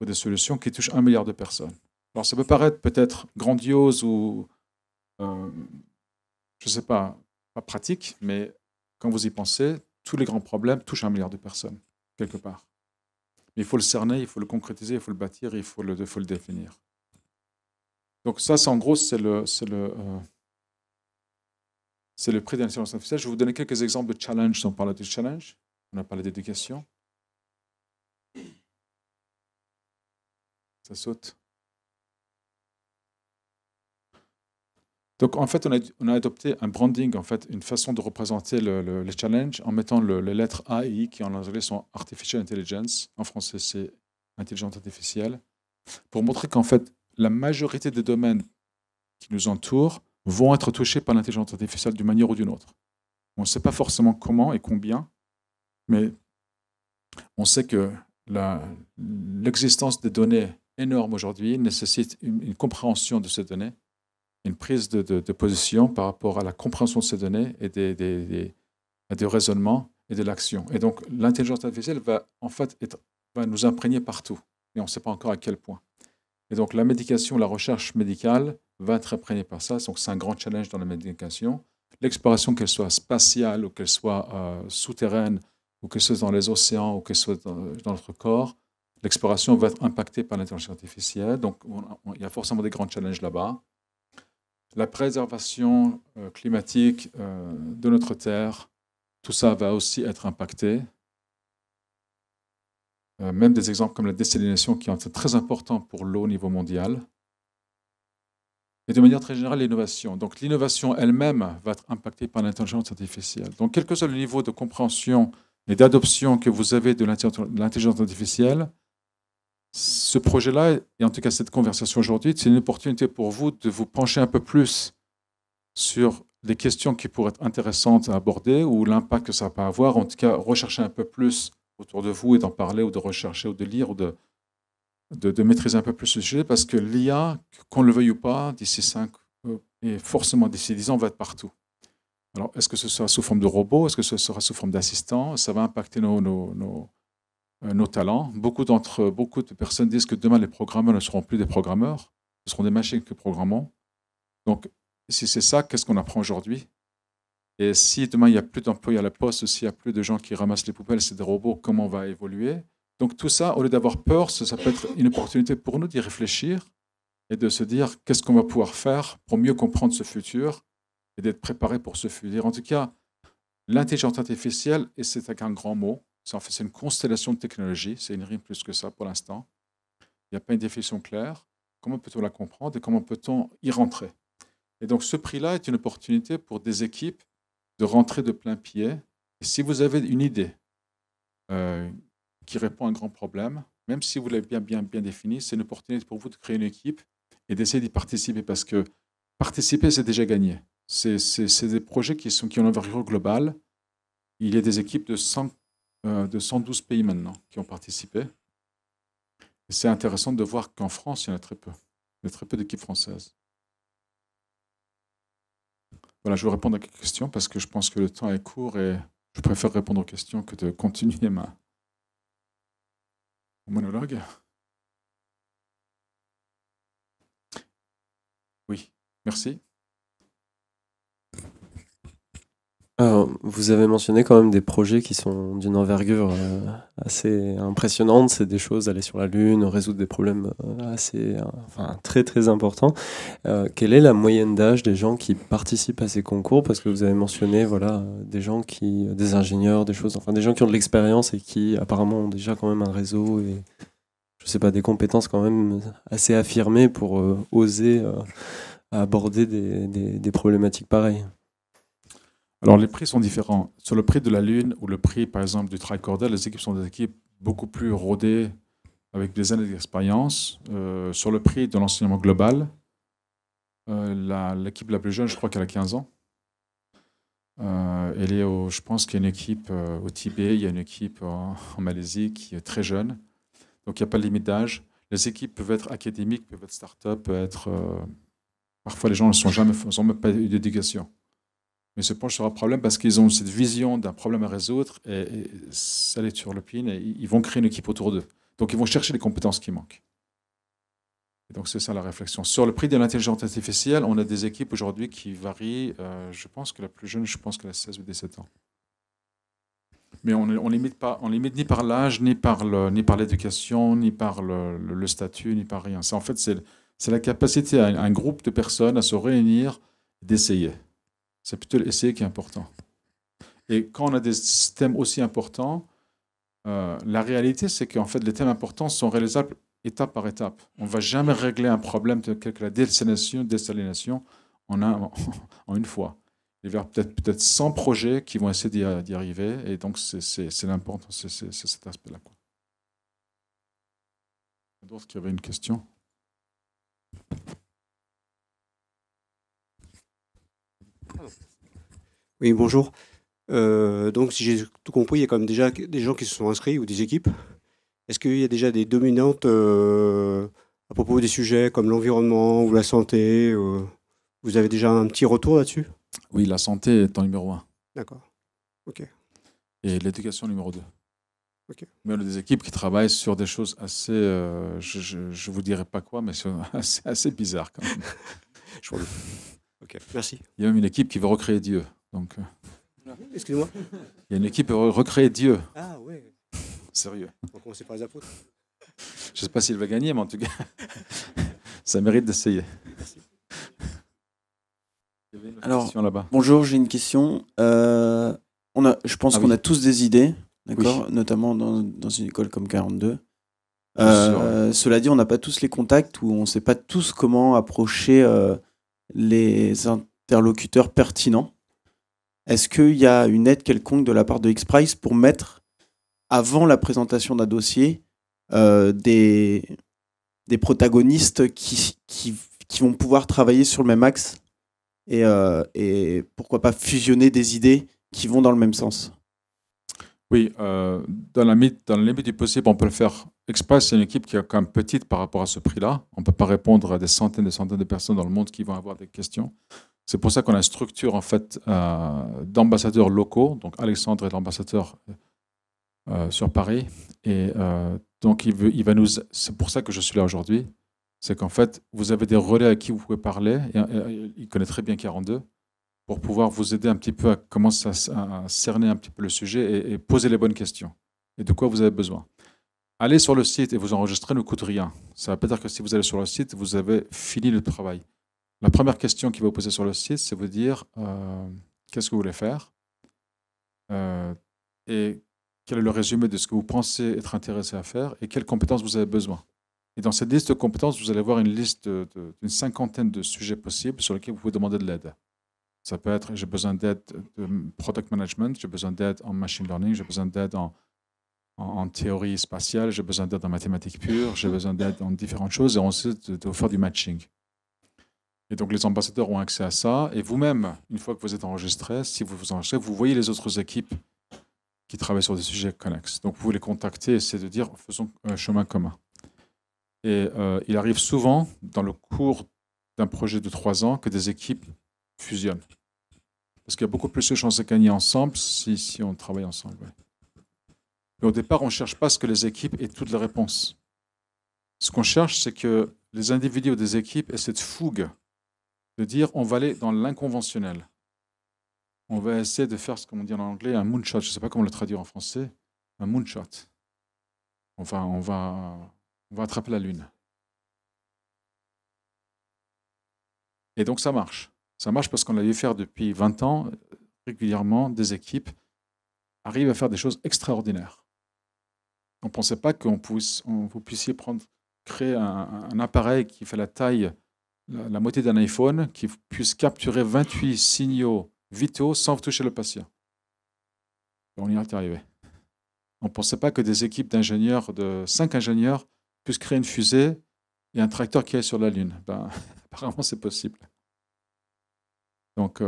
ou des solutions qui touchent 1 milliard de personnes? Alors, ça peut paraître peut-être grandiose ou, je ne sais pas pratique, mais quand vous y pensez, tous les grands problèmes touchent 1 milliard de personnes, quelque part. Mais il faut le cerner, il faut le concrétiser, il faut le bâtir, il faut le définir. Donc ça, en gros, c'est le prix de l'intelligence artificielle. Je vais vous donner quelques exemples de challenges. On parle de challenge, on a parlé d'éducation. Ça saute. Donc en fait, on a adopté un branding, en fait, une façon de représenter les challenges en mettant les lettres A et I qui en anglais sont Artificial Intelligence. En français, c'est intelligence artificielle. Pour montrer qu'en fait, la majorité des domaines qui nous entourent vont être touchés par l'intelligence artificielle d'une manière ou d'une autre. On ne sait pas forcément comment et combien, mais on sait que l'existence des données énormes aujourd'hui nécessite une compréhension de ces données, une prise de position par rapport à la compréhension de ces données et des raisonnements et de l'action. Et donc, l'intelligence artificielle va nous imprégner partout, mais on ne sait pas encore à quel point. Et donc, la médication, la recherche médicale va être imprégnée par ça. Donc, c'est un grand challenge dans la médication. L'exploration, qu'elle soit spatiale ou qu'elle soit souterraine, ou qu'elle soit dans les océans ou qu'elle soit dans notre corps, l'exploration va être impactée par l'intelligence artificielle. Donc, il y a forcément des grands challenges là-bas. La préservation climatique de notre Terre, tout ça va aussi être impacté. Même des exemples comme la désalination qui est très important pour l'eau au niveau mondial. Et de manière très générale, l'innovation. Donc l'innovation elle-même va être impactée par l'intelligence artificielle. Donc quel que soit le niveau de compréhension et d'adoption que vous avez de l'intelligence artificielle, ce projet-là, et en tout cas cette conversation aujourd'hui, c'est une opportunité pour vous de vous pencher un peu plus sur les questions qui pourraient être intéressantes à aborder ou l'impact que ça peut avoir. En tout cas, rechercher un peu plus autour de vous et d'en parler ou de rechercher ou de lire ou de maîtriser un peu plus ce sujet parce que l'IA, qu'on le veuille ou pas, d'ici 5 et forcément d'ici 10 ans, va être partout. Alors, est-ce que ce sera sous forme de robots? Est-ce que ce sera sous forme d'assistants? Ça va impacter nos talents. Beaucoup de personnes disent que demain, les programmeurs ne seront plus des programmeurs, ce seront des machines que programmons. Donc, si c'est ça, qu'est-ce qu'on apprend aujourd'hui? Et si demain, il n'y a plus d'employés à la poste, s'il n'y a plus de gens qui ramassent les poubelles, c'est des robots, comment on va évoluer? Donc tout ça, au lieu d'avoir peur, ça peut être une opportunité pour nous d'y réfléchir et de se dire qu'est-ce qu'on va pouvoir faire pour mieux comprendre ce futur et d'être préparé pour ce futur. En tout cas, l'intelligence artificielle, et c'est avec un grand mot, c'est une constellation de technologies, c'est une rime plus que ça pour l'instant. Il n'y a pas une définition claire. Comment peut-on la comprendre et comment peut-on y rentrer? Et donc ce prix-là est une opportunité pour des équipes de rentrer de plein pied. Et si vous avez une idée qui répond à un grand problème, même si vous l'avez bien défini, c'est une opportunité pour vous de créer une équipe et d'essayer d'y participer parce que participer, c'est déjà gagné. C'est des projets qui ont une envergure globale. Il y a des équipes de 112 pays maintenant qui ont participé. Et c'est intéressant de voir qu'en France, il y en a très peu. Il y a très peu d'équipes françaises. Voilà, je vais répondre à quelques questions parce que je pense que le temps est court et je préfère répondre aux questions que de continuer mon monologue. Oui, merci. Alors, vous avez mentionné quand même des projets qui sont d'une envergure assez impressionnante. C'est des choses, aller sur la Lune, résoudre des problèmes très très importants. Quelle est la moyenne d'âge des gens qui participent à ces concours? Parce que vous avez mentionné des ingénieurs, des gens qui ont de l'expérience et qui apparemment ont déjà quand même un réseau et des compétences quand même assez affirmées pour oser aborder des problématiques pareilles. Alors, les prix sont différents. Sur le prix de la Lune ou le prix, par exemple, du tricorder, les équipes sont des équipes beaucoup plus rodées, avec des années d'expérience. Sur le prix de l'enseignement global, l'équipe la plus jeune, je crois qu'elle a 15 ans. Je pense qu'il y a une équipe au Tibet, il y a une équipe en Malaisie qui est très jeune. Donc, il n'y a pas de limite d'âge. Les équipes peuvent être académiques, peuvent être start-up, peuvent être... parfois, les gens n'ont même pas eu d'éducation. Mais se penchent sur un problème parce qu'ils ont cette vision d'un problème à résoudre et ça les sur le pin et ils vont créer une équipe autour d'eux. Donc, ils vont chercher les compétences qui manquent. Et donc, c'est ça la réflexion. Sur le prix de l'intelligence artificielle, on a des équipes aujourd'hui qui varient. Je pense que la plus jeune, je pense qu'elle a 16 ou 17 ans. Mais on limite ni par l'âge, ni par l'éducation, ni par le statut, ni par rien. En fait, c'est la capacité à un groupe de personnes à se réunir, d'essayer. C'est plutôt l'essayer qui est important. Et quand on a des thèmes aussi importants, la réalité, c'est qu'en fait, les thèmes importants sont réalisables étape par étape. On ne va jamais régler un problème tel que la désalination en une fois. Il y a peut-être 100 projets qui vont essayer d'y arriver, et donc c'est l'important, c'est cet aspect-là. D'autres qui avaient une question? Oui, bonjour. Donc, si j'ai tout compris, il y a quand même déjà des gens qui se sont inscrits ou des équipes. Est-ce qu'il y a déjà des dominantes à propos des sujets comme l'environnement ou la santé vous avez déjà un petit retour là-dessus? Oui, la santé est en numéro 1. D'accord. OK. Et l'éducation numéro 2. OK. Mais on a des équipes qui travaillent sur des choses assez, je ne vous dirai pas quoi, mais assez bizarres quand même. Je vois. OK, merci. Il y a même une équipe qui veut recréer Dieu. Donc, excusez-moi. Il y a une équipe qui veut recréer Dieu. Ah ouais. Sérieux. On va commencer par les apôtres. Je ne sais pas s'il va gagner, mais en tout cas, ça mérite d'essayer. Alors, là-bas. Bonjour, j'ai une question. Je pense qu'on a tous des idées, d'accord, notamment dans une école comme 42. Cela dit, on n'a pas tous les contacts ou on ne sait pas tous comment approcher les interlocuteurs pertinents. Est-ce qu'il y a une aide quelconque de la part de XPRIZE pour mettre, avant la présentation d'un dossier, des protagonistes qui vont pouvoir travailler sur le même axe et pourquoi pas fusionner des idées qui vont dans le même sens? Oui, dans la limite du possible, on peut le faire. XPRIZE, c'est une équipe qui est quand même petite par rapport à ce prix-là. On ne peut pas répondre à des centaines de personnes dans le monde qui vont avoir des questions. C'est pour ça qu'on a une structure en fait, d'ambassadeurs locaux. Donc Alexandre est l'ambassadeur sur Paris. Et donc c'est pour ça que je suis là aujourd'hui. C'est qu'en fait, vous avez des relais à qui vous pouvez parler. Et il connaît très bien 42 pour pouvoir vous aider un petit peu à commencer à cerner un petit peu le sujet et poser les bonnes questions. Et de quoi vous avez besoin. Allez sur le site et vous enregistrez ne coûte rien. Ça ne veut pas dire que si vous allez sur le site, vous avez fini le travail. La première question qui va vous poser sur le site, c'est vous dire qu'est-ce que vous voulez faire et quel est le résumé de ce que vous pensez être intéressé à faire et quelles compétences vous avez besoin. Et dans cette liste de compétences, vous allez voir une liste d'une 50aine de sujets possibles sur lesquels vous pouvez demander de l'aide. Ça peut être j'ai besoin d'aide de product management, j'ai besoin d'aide en machine learning, j'ai besoin d'aide en théorie spatiale, j'ai besoin d'aide en mathématiques pures, j'ai besoin d'aide en différentes choses et ensuite de faire du matching. Et donc les ambassadeurs ont accès à ça. Et vous-même, une fois que vous êtes enregistré, si vous vous enregistrez, vous voyez les autres équipes qui travaillent sur des sujets connexes. Donc vous pouvez les contacter et essayer de dire faisons un chemin commun. Et il arrive souvent, dans le cours d'un projet de 3 ans, que des équipes fusionnent. Parce qu'il y a beaucoup plus de chances de gagner ensemble si on travaille ensemble. Ouais. Mais au départ, on ne cherche pas à ce que les équipes aient toutes les réponses. Ce qu'on cherche, c'est que les individus ou des équipes aient cette fougue de dire on va aller dans l'inconventionnel. On va essayer de faire ce qu'on dit en anglais, un moonshot. Je ne sais pas comment le traduire en français. Un moonshot. Enfin, on va attraper la Lune. Et donc ça marche. Ça marche parce qu'on l'a vu faire depuis 20 ans, régulièrement, des équipes arrivent à faire des choses extraordinaires. On ne pensait pas que vous puissiez créer un appareil qui fait la taille, la moitié d'un iPhone, qui puisse capturer 28 signaux vitaux sans toucher le patient. Et on y est arrivé. On ne pensait pas que des équipes d'ingénieurs, de 5 ingénieurs, puissent créer une fusée et un tracteur qui est sur la Lune. Ben, apparemment, c'est possible. Donc,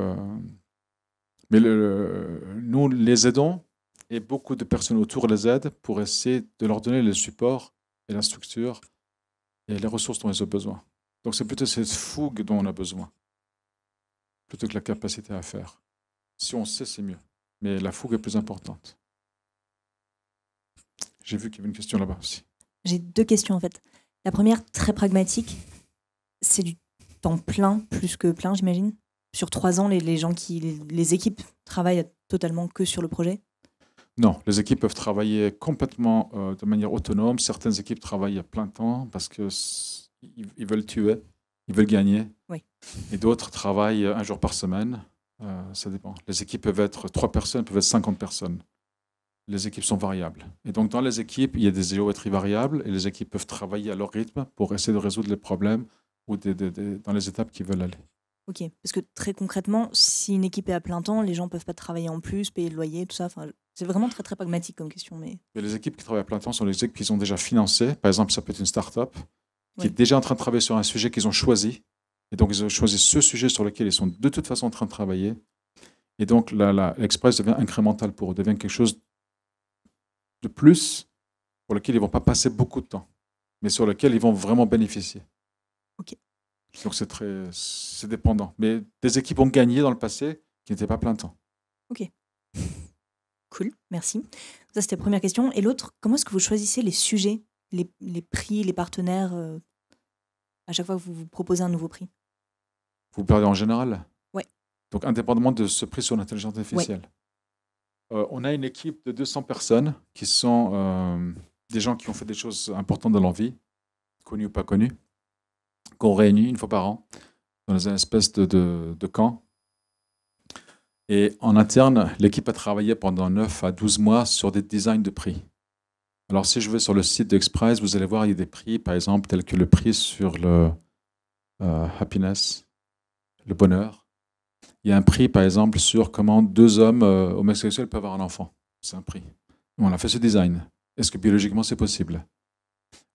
mais nous les aidons et beaucoup de personnes autour les aident pour essayer de leur donner le support et la structure et les ressources dont ils ont besoin. Donc, c'est plutôt cette fougue dont on a besoin, plutôt que la capacité à faire. Si on sait, c'est mieux. Mais la fougue est plus importante. J'ai vu qu'il y avait une question là-bas aussi. J'ai 2 questions en fait. La première, très pragmatique, c'est du temps plein, plus que plein, j'imagine. Sur 3 ans, les équipes travaillent totalement que sur le projet? Non, les équipes peuvent travailler complètement de manière autonome. Certaines équipes travaillent à plein temps parce qu'ils veulent tuer, ils veulent gagner. Oui. Et d'autres travaillent 1 jour par semaine. Ça dépend. Les équipes peuvent être 3 personnes, peuvent être 50 personnes. Les équipes sont variables. Et donc, dans les équipes, il y a des géométries variables et les équipes peuvent travailler à leur rythme pour essayer de résoudre les problèmes ou dans les étapes qu'ils veulent aller. Ok, parce que très concrètement, si une équipe est à plein temps, les gens ne peuvent pas travailler en plus, payer le loyer, tout ça. Enfin, c'est vraiment très très pragmatique comme question. Mais les équipes qui travaillent à plein temps sont les équipes qui sont déjà financées. Par exemple, ça peut être une start-up qui Oui. est déjà en train de travailler sur un sujet qu'ils ont choisi. Et donc, ils ont choisi ce sujet sur lequel ils sont de toute façon en train de travailler. Et donc, l'Express devient incrémental pour eux, devient quelque chose de plus pour lequel ils ne vont pas passer beaucoup de temps, mais sur lequel ils vont vraiment bénéficier. Ok. Donc, c'est dépendant. Mais des équipes ont gagné dans le passé qui n'étaient pas plein temps. ok. Cool, merci. Ça, c'était la première question. Et l'autre, comment est-ce que vous choisissez les sujets, les prix, les partenaires à chaque fois que vous vous proposez un nouveau prix? Vous parlez en général? Ouais. Donc, indépendamment de ce prix sur l'intelligence artificielle. On a une équipe de 200 personnes qui sont des gens qui ont fait des choses importantes dans leur vie, connues ou pas connues, qu'on réunit 1 fois par an dans une espèce de camp. Et en interne, l'équipe a travaillé pendant 9 à 12 mois sur des designs de prix. Alors, si je vais sur le site d'Express, vous allez voir, il y a des prix, par exemple, tels que le prix sur le happiness, le bonheur. Il y a un prix, par exemple, sur comment 2 hommes homosexuels peuvent avoir un enfant. C'est un prix. On a fait ce design. Est-ce que biologiquement, c'est possible?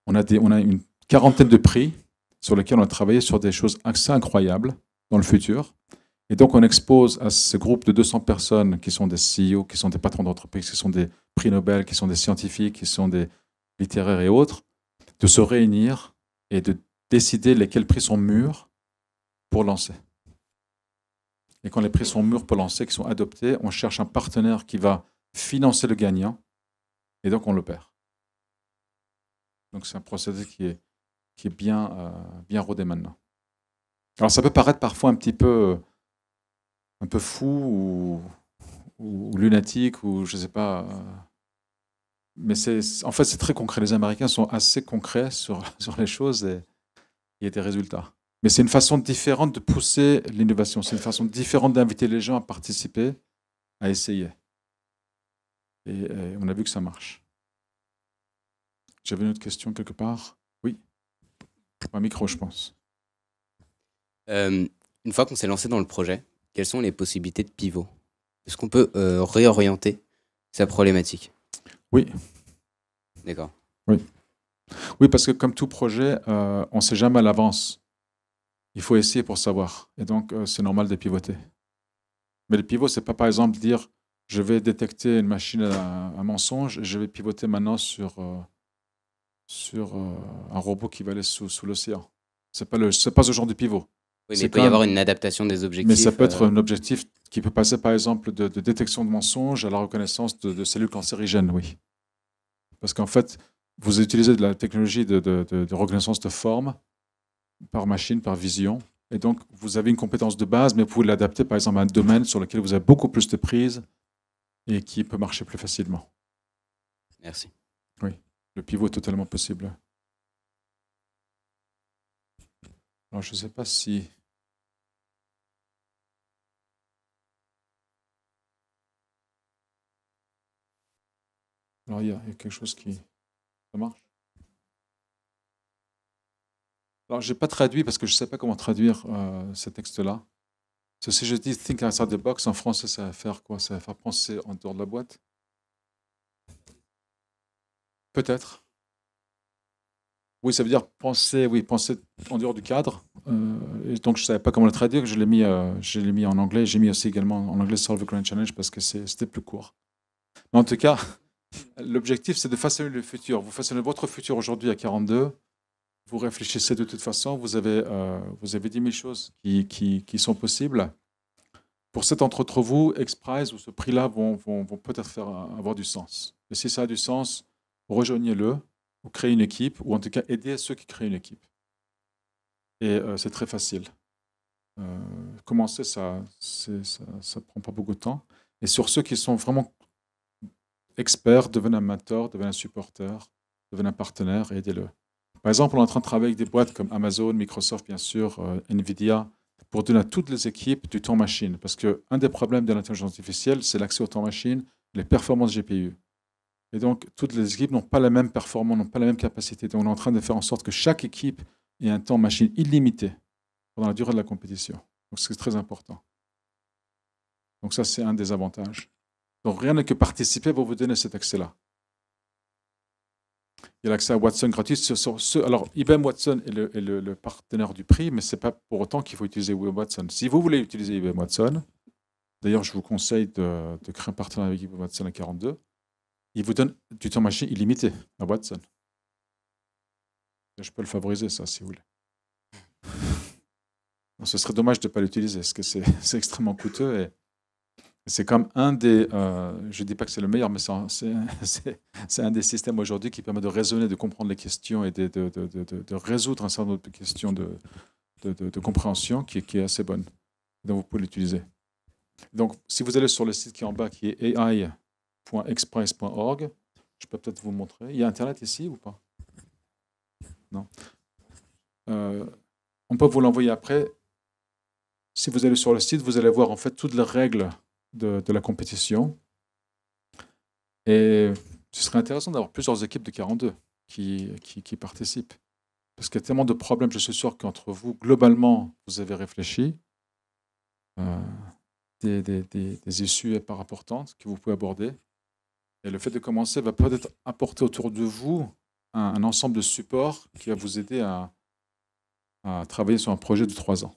On a une 40aine de prix sur lesquels on a travaillé sur des choses assez incroyables dans le futur. Et donc, on expose à ce groupe de 200 personnes qui sont des CEO, qui sont des patrons d'entreprise, qui sont des prix Nobel, qui sont des scientifiques, qui sont des littéraires et autres, de se réunir et de décider lesquels prix sont mûrs pour lancer. Et quand les prix sont mûrs pour lancer, qui sont adoptés, on cherche un partenaire qui va financer le gagnant et donc on le perd. Donc, c'est un procédé qui est bien rodé maintenant. Alors, ça peut paraître parfois un peu fou ou lunatique ou je ne sais pas. Mais en fait, c'est très concret. Les Américains sont assez concrets sur les choses et il y a des résultats. Mais c'est une façon différente de pousser l'innovation. C'est une façon différente d'inviter les gens à participer, à essayer. Et on a vu que ça marche. J'avais une autre question quelque part. Oui. Un micro, je pense. Une fois qu'on s'est lancé dans le projet, quelles sont les possibilités de pivot? Est-ce qu'on peut réorienter sa problématique? Oui. D'accord. Oui, parce que comme tout projet, on ne sait jamais à l'avance. Il faut essayer pour savoir. Et donc, c'est normal de pivoter. Mais le pivot, ce n'est pas par exemple dire je vais détecter une machine à mensonge et je vais pivoter maintenant sur un robot qui va aller sous l'océan. Ce n'est pas ce genre de pivot. Oui, mais il peut y avoir une adaptation des objectifs. Mais ça peut être un objectif qui peut passer par exemple de détection de mensonges à la reconnaissance de cellules cancérigènes, oui. Parce qu'en fait, vous utilisez de la technologie de reconnaissance de forme par machine, par vision. Et donc, vous avez une compétence de base, mais vous pouvez l'adapter par exemple à un domaine sur lequel vous avez beaucoup plus de prise et qui peut marcher plus facilement. Merci. Oui, le pivot est totalement possible. Alors, je ne sais pas si... Alors, il y a quelque chose qui... Ça marche? Alors, je n'ai pas traduit parce que je ne sais pas comment traduire ces textes-là. Si je dis think outside the box, en français, ça va faire quoi? Ça va faire penser en dehors de la boîte? Peut-être. Oui, ça veut dire penser en dehors du cadre. Et donc, je ne savais pas comment le traduire. Je l'ai mis en anglais. J'ai mis aussi également en anglais Solve a Grand Challenge parce que c'était plus court. Mais en tout cas, l'objectif, c'est de façonner le futur. Vous façonnez votre futur aujourd'hui à 42. Vous réfléchissez de toute façon. Vous avez 10 000 choses qui sont possibles. Pour certains d'entre vous, XPRIZE ou ce prix-là vont peut-être avoir du sens. Et si ça a du sens, rejoignez-le, ou créez une équipe, ou en tout cas aidez ceux qui créent une équipe. Et c'est très facile. Commencer, ça prend pas beaucoup de temps. Et sur ceux qui sont vraiment experts, devenez un mentor, devenez un supporter, devenez un partenaire et aidez-le. Par exemple, on est en train de travailler avec des boîtes comme Amazon, Microsoft, bien sûr, Nvidia, pour donner à toutes les équipes du temps machine. Parce qu'un des problèmes de l'intelligence artificielle, c'est l'accès au temps machine, les performances GPU. Et donc, toutes les équipes n'ont pas la même performance, n'ont pas la même capacité. Donc, on est en train de faire en sorte que chaque équipe ait un temps machine illimité pendant la durée de la compétition. Donc, c'est très important. Donc, ça, c'est un des avantages. Donc, rien que participer va vous donner cet accès-là. Il y a l'accès à Watson gratuit. Alors, IBM Watson est le partenaire du prix, mais ce n'est pas pour autant qu'il faut utiliser IBM Watson. Si vous voulez utiliser IBM Watson, d'ailleurs, je vous conseille de créer un partenariat avec IBM Watson à 42, il vous donne du temps machine illimité à Watson. Je peux le favoriser, ça, si vous voulez. Ce serait dommage de ne pas l'utiliser, parce que c'est extrêmement coûteux. Et c'est comme un des... je ne dis pas que c'est le meilleur, mais c'est un des systèmes aujourd'hui qui permet de raisonner, de comprendre les questions et de résoudre un certain nombre de questions de compréhension qui est assez bonne. Donc, vous pouvez l'utiliser. Donc, si vous allez sur le site qui est en bas, qui est ai.xprize.org, je peux peut-être vous montrer. Il y a Internet ici ou pas? Non. On peut vous l'envoyer après. Si vous allez sur le site, vous allez voir en fait toutes les règles de la compétition. Et ce serait intéressant d'avoir plusieurs équipes de 42 qui participent. Parce qu'il y a tellement de problèmes, je suis sûr qu'entre vous, globalement, vous avez réfléchi. Des issues pas importantes que vous pouvez aborder. Et le fait de commencer va peut-être apporter autour de vous un ensemble de supports qui va vous aider à travailler sur un projet de 3 ans.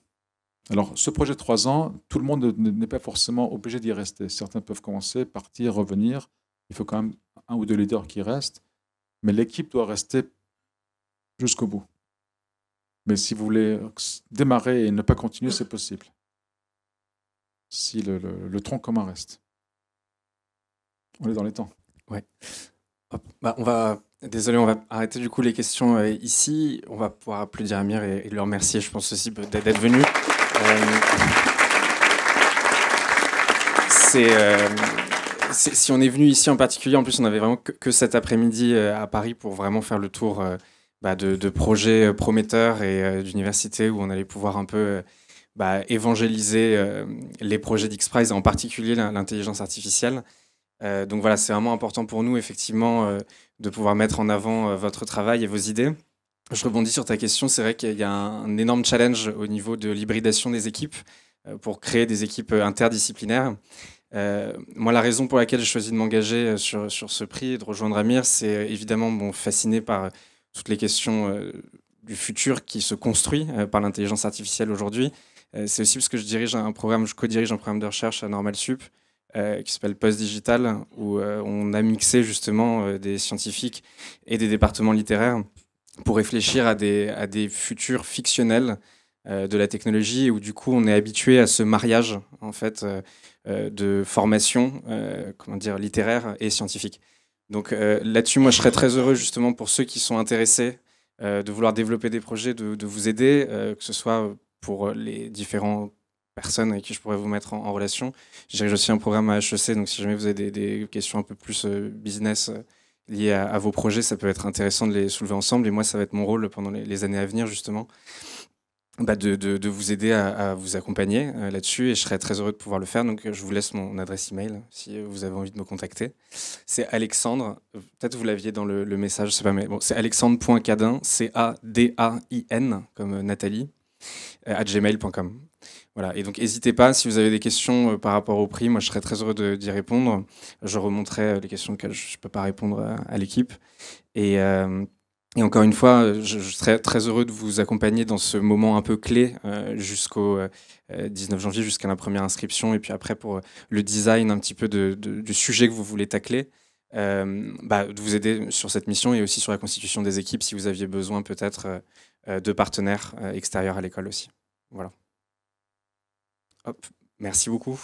Alors, ce projet de 3 ans, tout le monde n'est pas forcément obligé d'y rester. Certains peuvent commencer, partir, revenir. Il faut quand même 1 ou 2 leaders qui restent. Mais l'équipe doit rester jusqu'au bout. Mais si vous voulez démarrer et ne pas continuer, c'est possible. Si le tronc commun reste. On est dans les temps. Ouais. Bah, désolé, on va arrêter du coup les questions ici. On va pouvoir applaudir Amir et le remercier, je pense aussi, d'être venu. Si on est venu ici en particulier, en plus on avait vraiment que cet après-midi à Paris pour vraiment faire le tour de projets prometteurs et d'universités où on allait pouvoir un peu évangéliser les projets d'XPRIZE, en particulier l'intelligence artificielle. Donc voilà, c'est vraiment important pour nous, effectivement, de pouvoir mettre en avant votre travail et vos idées. Je rebondis sur ta question, c'est vrai qu'il y a un énorme challenge au niveau de l'hybridation des équipes pour créer des équipes interdisciplinaires. Moi, la raison pour laquelle j'ai choisi de m'engager sur ce prix et de rejoindre Amir, c'est évidemment fasciné par toutes les questions du futur qui se construit par l'intelligence artificielle aujourd'hui. C'est aussi parce que je co-dirige un programme de recherche à Normal Sup qui s'appelle Post Digital, où on a mixé justement des scientifiques et des départements littéraires pour réfléchir à des futurs fictionnels de la technologie, où du coup on est habitué à ce mariage en fait de formation littéraire et scientifique. Donc là-dessus, moi je serais très heureux justement pour ceux qui sont intéressés de vouloir développer des projets, de vous aider, que ce soit pour les différentes personnes avec qui je pourrais vous mettre en relation. Je dirige aussi un programme à HEC, donc si jamais vous avez des questions un peu plus business liées à vos projets, ça peut être intéressant de les soulever ensemble. Et moi, ça va être mon rôle pendant les années à venir, justement, de vous aider à vous accompagner là-dessus. Et je serais très heureux de pouvoir le faire. Donc, je vous laisse mon adresse email si vous avez envie de me contacter. C'est Alexandre, peut-être vous l'aviez dans le message, je sais pas, mais bon, c'est alexandre.cadin, CADAIN, comme Nathalie, @gmail.com. Voilà, et donc n'hésitez pas, si vous avez des questions par rapport au prix, moi je serais très heureux d'y répondre. Je remonterai les questions auxquelles je ne peux pas répondre à l'équipe. Et encore une fois, je serais très heureux de vous accompagner dans ce moment un peu clé jusqu'au 19 janvier, jusqu'à la première inscription, et puis après pour le design un petit peu du sujet que vous voulez tacler. De vous aider sur cette mission et aussi sur la constitution des équipes si vous aviez besoin peut-être de partenaires extérieurs à l'école aussi. Voilà. Hop, merci beaucoup.